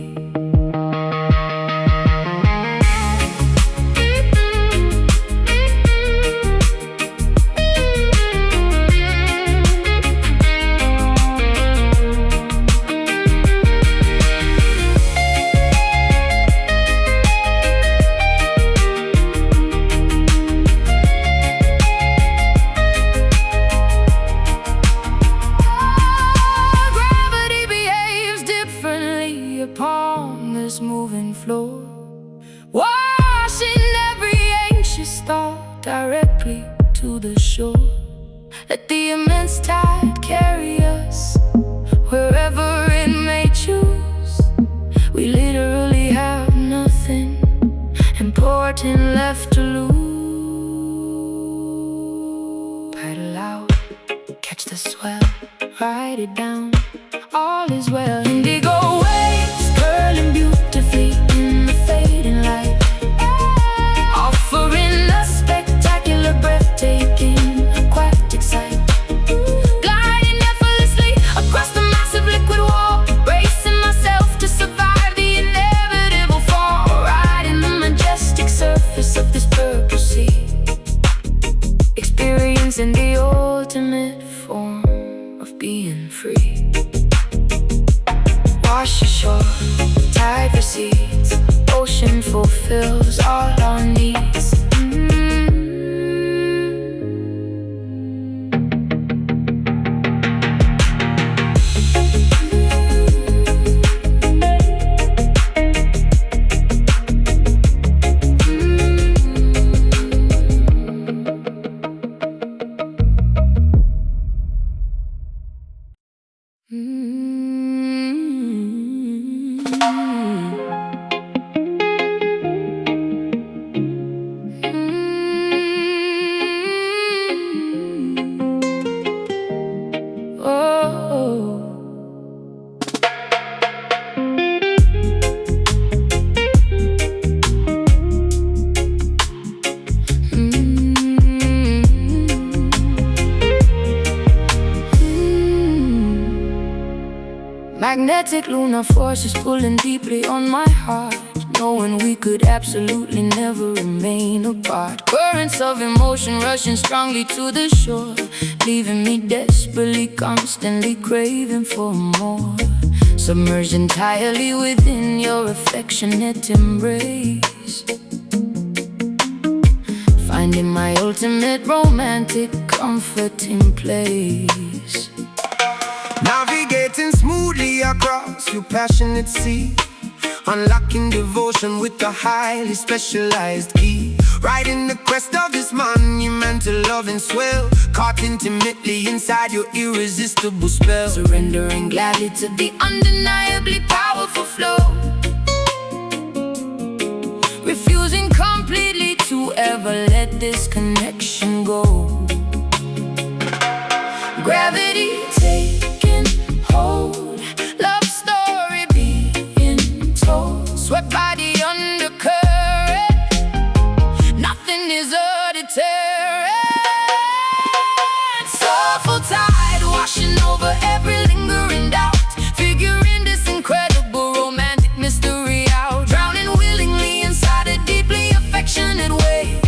Gravity behaves differently upon this moving floor, washing every anxious thought directly to the shore. Let the immense tide carry us wherever it may choose. We literally have nothing important left to lose. Paddle out, catch the swell, ride it down, all is well. Indigo waves curling beautifully in the fading light, offering a spectacular, breathtaking, aquatic sight. Gliding effortlessly across the massive liquid wall, bracing myself to survive the inevitable fall, riding the majestic surface of this purple sea, experiencing the ultimate form of being free. Wash ashore, tide recedes, ocean fulfills all our needs. Magnetic lunar forces pulling deeply on my heart, knowing we could absolutely never remain apart. Currents of emotion rushing strongly to the shore, leaving me desperately, constantly craving for more. submerged entirely within your affectionate embrace. Finding my ultimate romantic comforting place. Navigating smoothly across your passionate sea, unlocking devotion with a highly specialized key. Riding the crest of this monumental loving swell, caught intimately inside your irresistible spell. Surrendering gladly to the undeniably powerful flow, refusing completely to ever let this connection go. Gravity taking hold, love story being told, swept by the undercurrent, nothing is a deterrent. Soulful tide washing over every lingering doubt, figuring this incredible romantic mystery out, drowning willingly inside a deeply affectionate wave.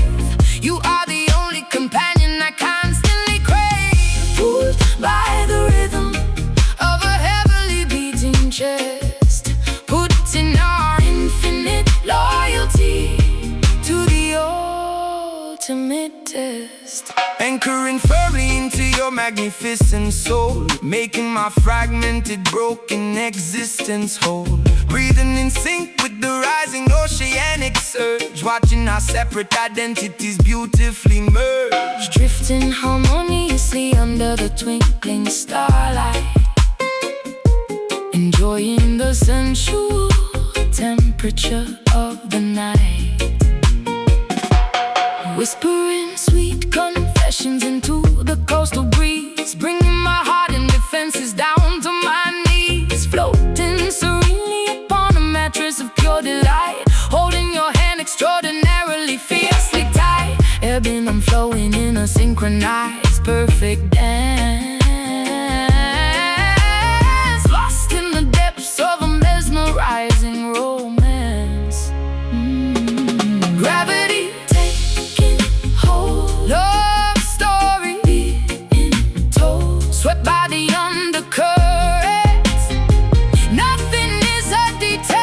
You are the only companion I constantly crave, pulled by the rhythm of a heavily beating chest, putting our infinite loyalty to the ultimate test. Anchoring firmly into your magnificent soul, making my fragmented, broken existence whole. Breathing in sync with the rising oceanic surge, watching our separate identities beautifully merge. Drifting harmoniously under the twinkling starlight, enjoying the sensual temperature of the night. Whispering sweet confessions into the coastal breeze, bringing my heart and defenses down to my knees. Floating serenely upon a mattress of pure delight, holding your hand extraordinarily fiercely tight, ebbing and flowing in a synchronized perfect dance, lost in the depths of a mesmerizing romance. Gravity taking hold, love story being told, swept by the undercurrents, nothing is a deterrent.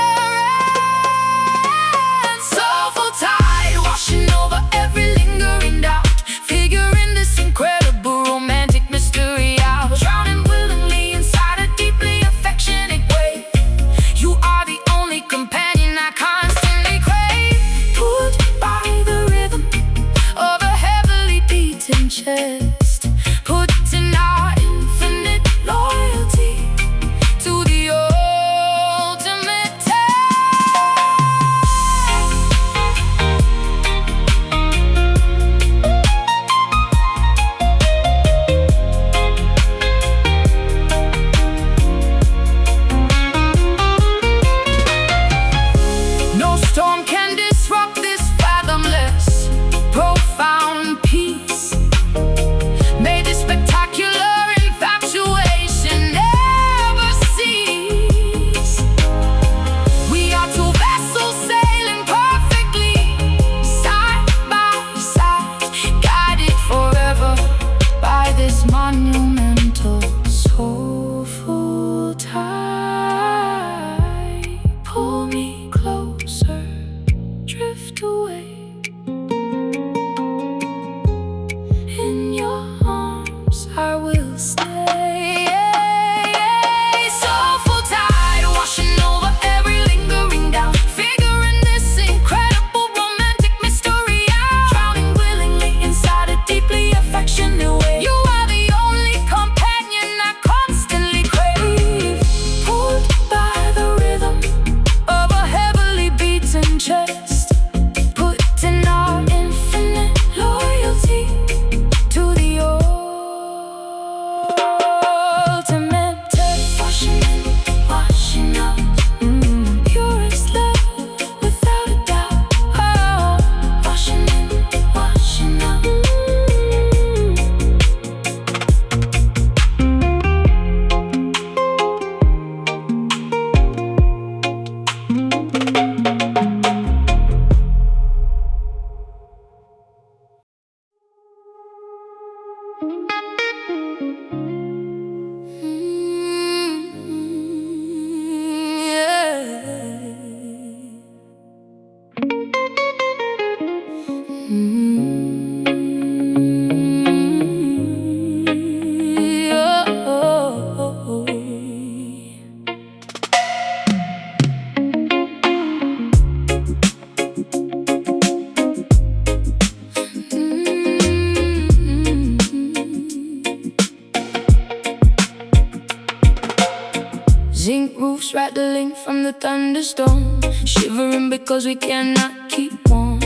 Soulful tide washing over every lingering doubt, figuring this incredible romantic from the thunderstorm, shivering because we cannot keep warm.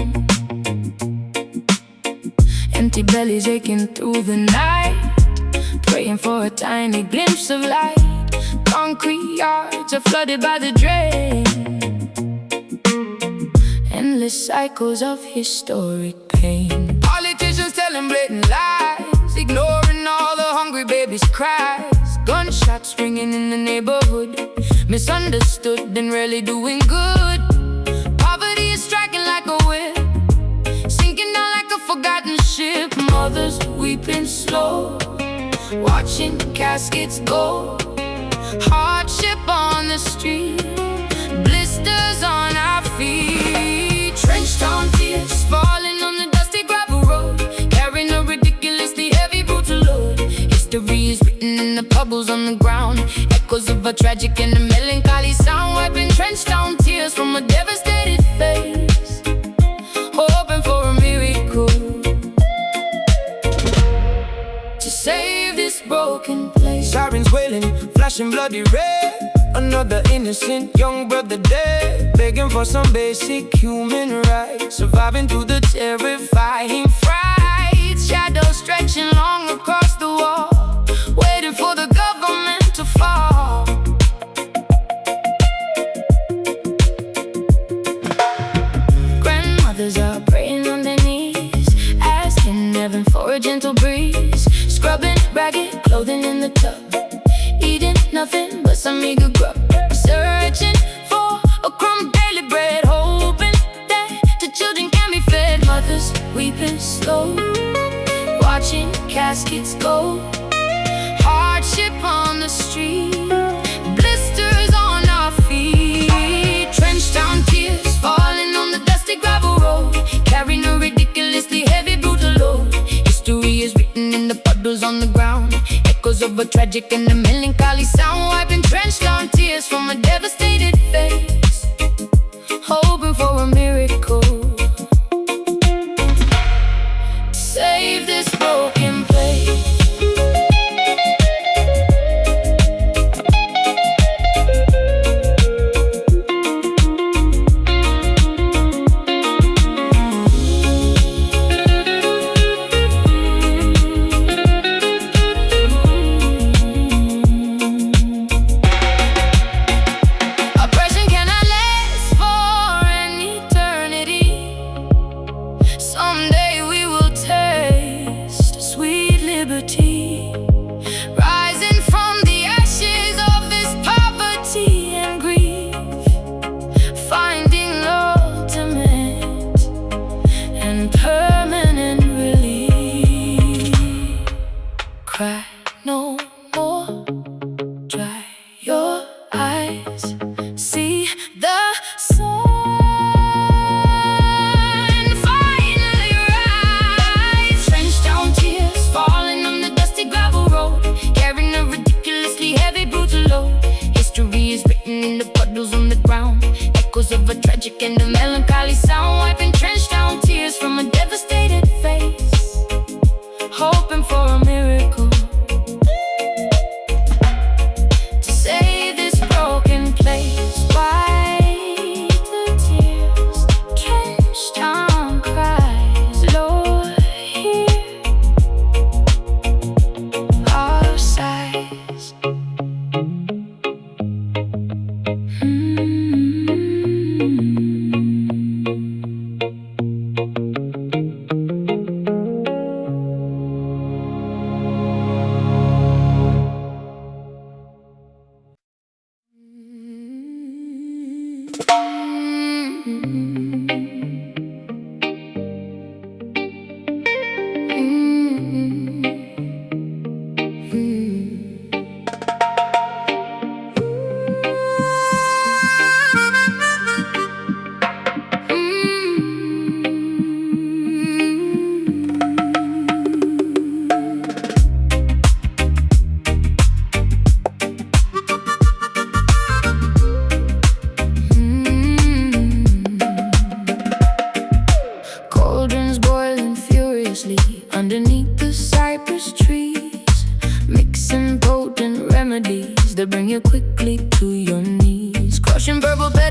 Empty bellies aching through the night, praying for a tiny glimpse of light. Concrete yards are flooded by the drain, endless cycles of historic pain. Politicians telling blatant lies, ignoring all the hungry babies' cries. Gunshots ringing in the neighborhood, misunderstood and rarely doing good. Poverty is striking like a whip, sinking down like a forgotten ship. Mothers weeping slow, watching caskets go. Hardship on the street, blisters on our feet. Trenched on tears, falling on the dusty gravel road, carrying a ridiculously heavy brutal load. History is written in the puddles on the ground, echoes of a tragic and a melancholy sound. Wiping trenched on tears from a devastated face, hoping for a miracle to save this broken place. Sirens wailing, flashing bloody red. Another innocent young brother dead, begging for some basic human rights. Surviving through the terrifying frights. Shadows stretching long across the wall, waiting for the government to fall. Grandmothers are praying on their knees, asking heaven for a gentle breeze. Scrubbing ragged clothing in the tub, eating nothing but some meager grub. Searching for a crumb of daily bread, hoping that the children can be fed. Mothers weeping slow, watching caskets go. Hardship on the street, blisters on our feet. Trenched down tears, falling on the dusty gravel road, carrying a ridiculously heavy brutal load. History is written in the puddles on the ground, echoes of a tragic and a melancholy sound. Wiping trenched down tears from a devastated face, hoping for a miracle to save this broken place. Someday we will taste sweet liberty, rising from the ashes of this poverty and grief, finding ultimate and permanent relief. Cry no more, dry your eyes, see the sun. History is written in the puddles on the ground, echoes of a tragic and a melancholy sound. Wiping trenched down tears from a devastated face, hoping for a miracle to save this broken place. Wipe the tears, trenched down cries, Lord, hear our sighs.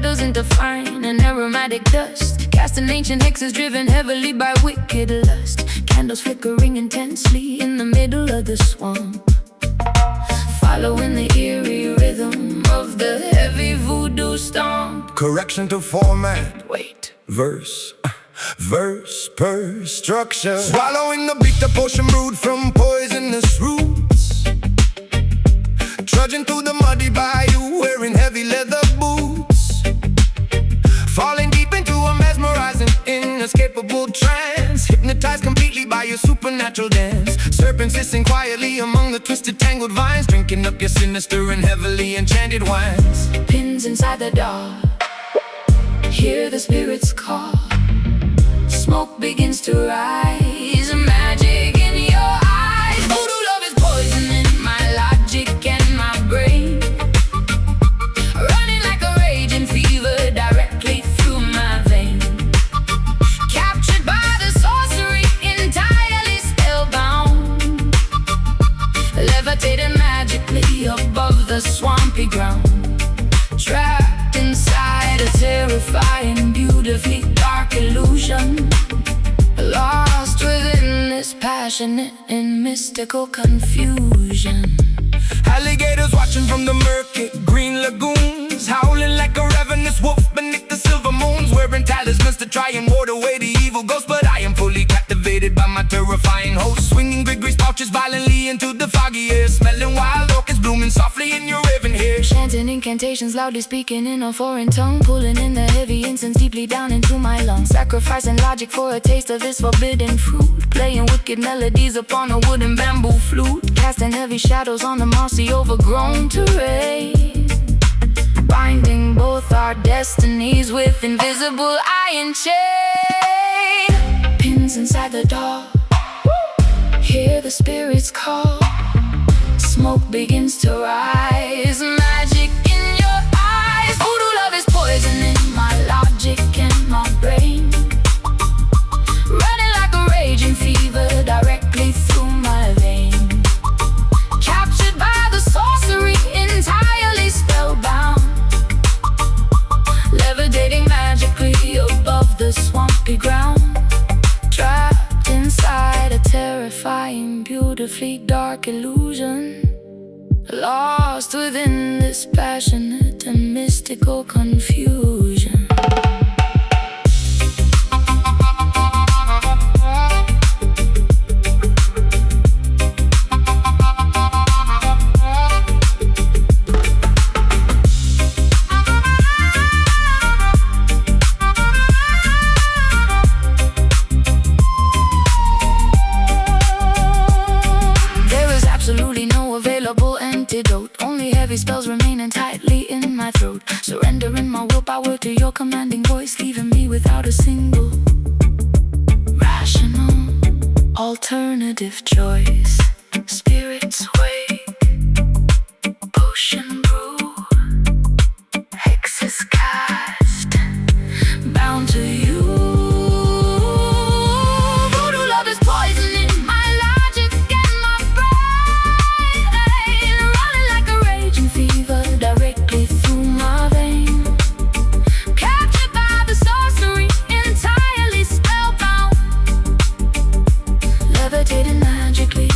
shadows into fine and aromatic dust, casting ancient hexes driven heavily by wicked lust. Candles flickering intensely in the middle of the swamp, following the eerie rhythm of the heavy voodoo stomp. Correction to format. Wait. Verse per structure. Swallowing the beat, the potion brewed from poisonous roots. Trudging through the muddy bayou, wearing heavy leather boots. Falling deep into a mesmerizing, inescapable trance. Hypnotized completely by your supernatural dance. Serpents hissing quietly among the twisted, tangled vines, drinking up your sinister and heavily enchanted wines. Pins inside the dark, hear the spirits call. Smoke begins to rise, magic in your eyes. Voodoo love is poisoning my logic and my brain, running like a raging fever directly through my vein. Captured by the sorcery, entirely spellbound, levitating magically above the swampy ground. Trapped inside a terrifying, beautifully dark illusion, lost within this passionate and mystical confusion. Alligators watching from the murky green lagoons, howling like a ravenous wolf beneath the silver moons, wearing talismans to try and ward away the evil ghost. But I am fully captivated by my terrifying host, swinging Gregory's pouches violently into the foggy air, smelling wild orchids blooming softly in your raven hair. Chanting incantations, loudly speaking in a foreign tongue, pulling in the heavy incense deeply down into my lungs, sacrificing logic for a taste of this forbidden fruit, playing wicked melodies upon a wooden bamboo flute, casting heavy shadows on the mossy overgrown terrain, binding both our destinies with invisible iron chain. Pins inside the dark, hear the spirits call. Smoke begins to rise, magic in your eyes. Voodoo love is poisoning my logic and my brain, running like a raging fever directly through my vein. Captured by the sorcery, entirely spellbound, levitating magically above the swampy ground. Trapped inside a terrifying, beautifully dark illusion, lost within this passionate and mystical confusion. Only heavy spells remaining tightly in my throat, surrendering my willpower to your commanding voice, leaving me without a single rational alternative choice. Spirits wake, potion brew, hexes cast, bound to you. Magically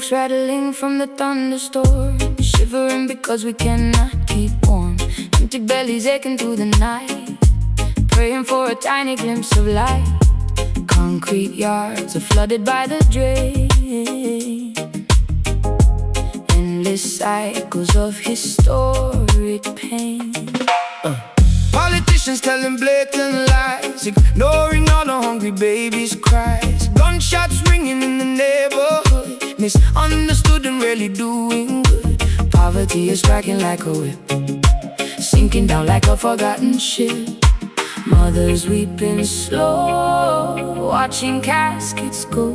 books rattling from the thunderstorm, shivering because we cannot keep warm. Empty bellies aching through the night, praying for a tiny glimpse of light. Concrete yards are flooded by the drain, endless cycles of historic pain. Politicians telling blatant lies, ignoring all the hungry babies' cries. Gunshots ringing in the neighborhood, misunderstood and really doing good. Poverty is striking like a whip, sinking down like a forgotten ship. Mothers weeping slow, watching caskets go.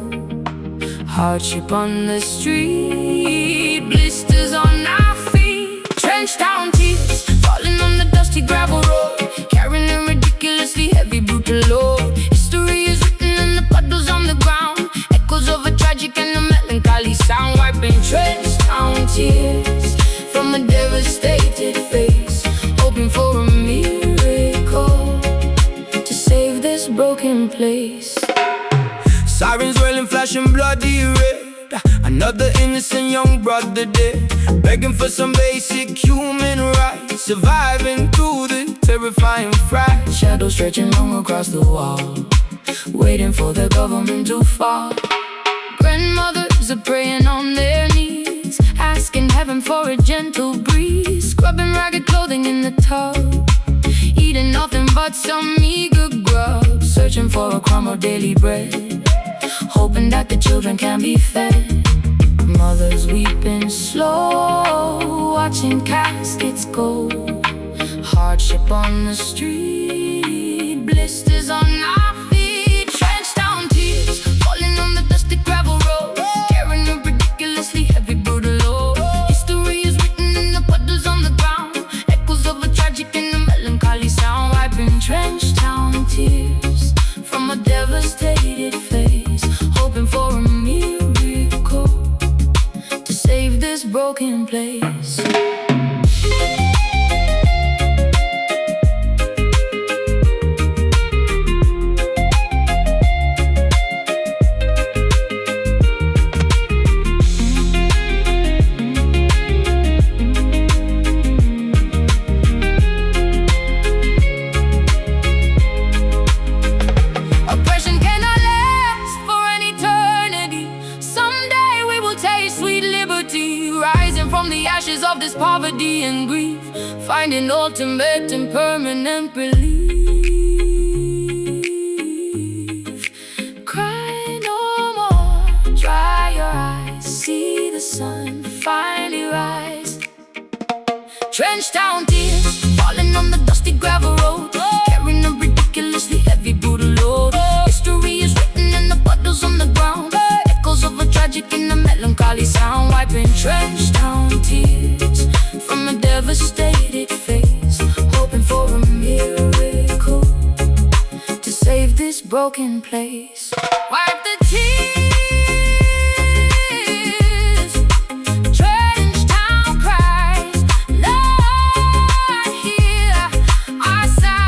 Hardship on the street, blisters on our feet. Trenched down tears, falling on the dusty gravel road, carrying a ridiculously heavy, brutal load. History is written in the puddles on the ground, echoes of a tragic and a melancholy sound. Wiping trenched down tears from a devastated face, hoping for a miracle to save this broken place. Sirens wailing, flashing bloody red. Another innocent young brother dead, begging for some basic human rights, surviving through the terrifying fright. Shadows stretching long across the wall, waiting for the government to fall. Grandmothers are praying on their knees, asking heaven for a gentle breeze. Scrubbing ragged clothing in the tub, eating nothing but some meager grub. Searching for a crumb of daily bread, hoping that the children can be fed. Mothers weeping slow, watching caskets go. Hardship on the street, blisters on our feet. Trenched down tears, falling on the dusty gravel road, carrying a ridiculously heavy, brutal load. History is written in the puddles on the ground, echoes of a tragic and a melancholy sound. Wiping trenched down tears from a devastated face, hoping for a miracle to save this broken place. Oppression cannot last for an eternity. Someday we will taste sweet liberty, rising from the ashes of this poverty and grief, finding ultimate and permanent relief. Cry no more, dry your eyes, see the sun finally rise. Trenched down tears, falling on the dusty gravel road, carrying a ridiculously heavy, brutal load. History is written in the puddles on the ground, echoes of a tragic and a melancholy sound. Wiping trenched down tears from a devastated face, hoping for a miracle to save this broken place. Wipe the tears, trenched down cries. Lord, hear our sighs.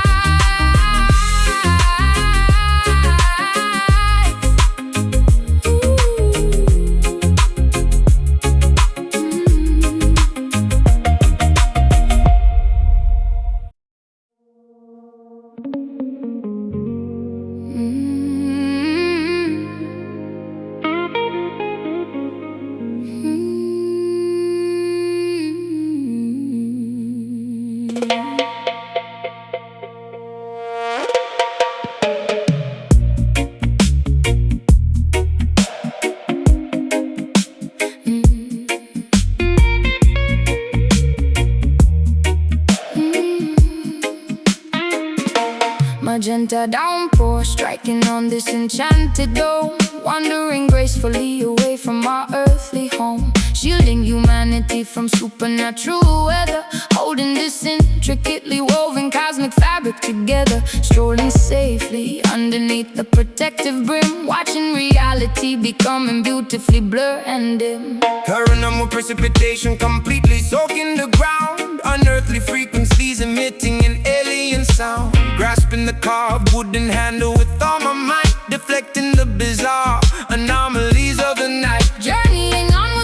Magenta downpour striking on this enchanted dome, wandering gracefully away from our earthly home, shielding humanity from supernatural weather, holding this intricately woven cosmic fabric together, strolling safely underneath the protective brim, watching reality becoming beautifully blurred and dim. Current with precipitation completely soaking the ground, unearthly frequencies emitting an alien sound, grasping the carved wooden handle with all my might, deflecting the bizarre anomalies of the night, journeying onward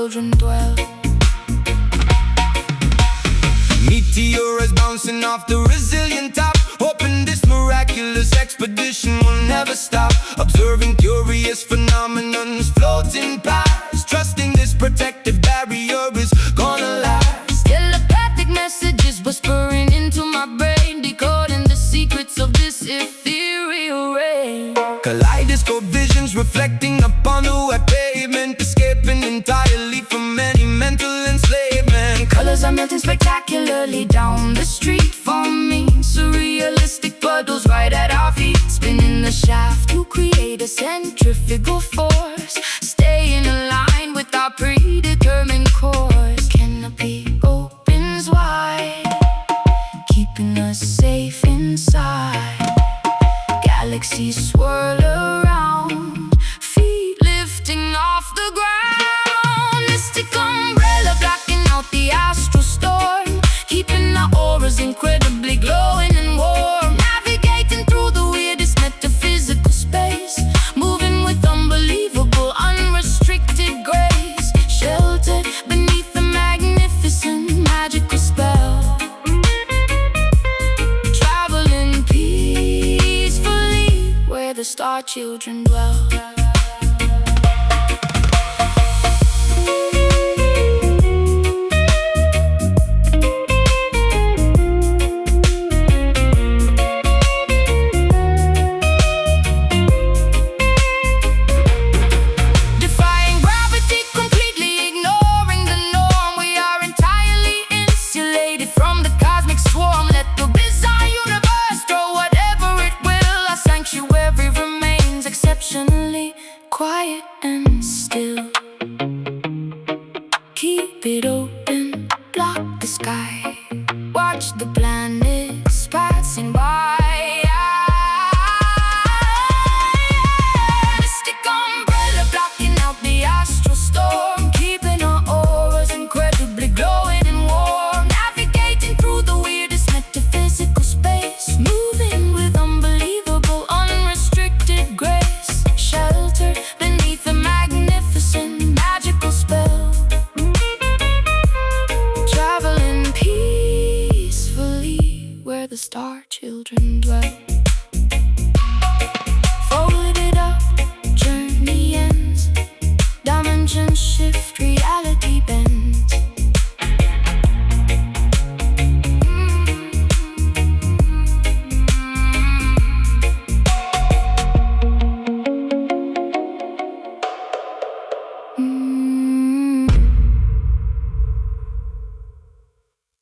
children dwell. Meteors bouncing off the resilient top, hoping this miraculous expedition will never stop. Observing curious phenomenons floating past, trusting this protective barrier is gonna last. Telepathic messages whispering into my brain, decoding the secrets of this ethereal rain. Kaleidoscope visions reflecting upon the wet pavement, escaping entirely from any mental enslavement. Colors are melting spectacularly down the street for me. Surrealistic puddles right at our feet, spinning the shaft to create a centrifugal force, staying aligned with our predetermined course. Canopy opens wide, keeping us safe inside. Galaxies swirl around, feet lifting off the ground. Mystic umbrella blocking out the astral storm, keeping our auras incredibly glowing and warm. Navigating through the weirdest metaphysical space, moving with unbelievable, unrestricted grace. Sheltered beneath the magnificent magical spell, traveling peacefully where the star children dwell.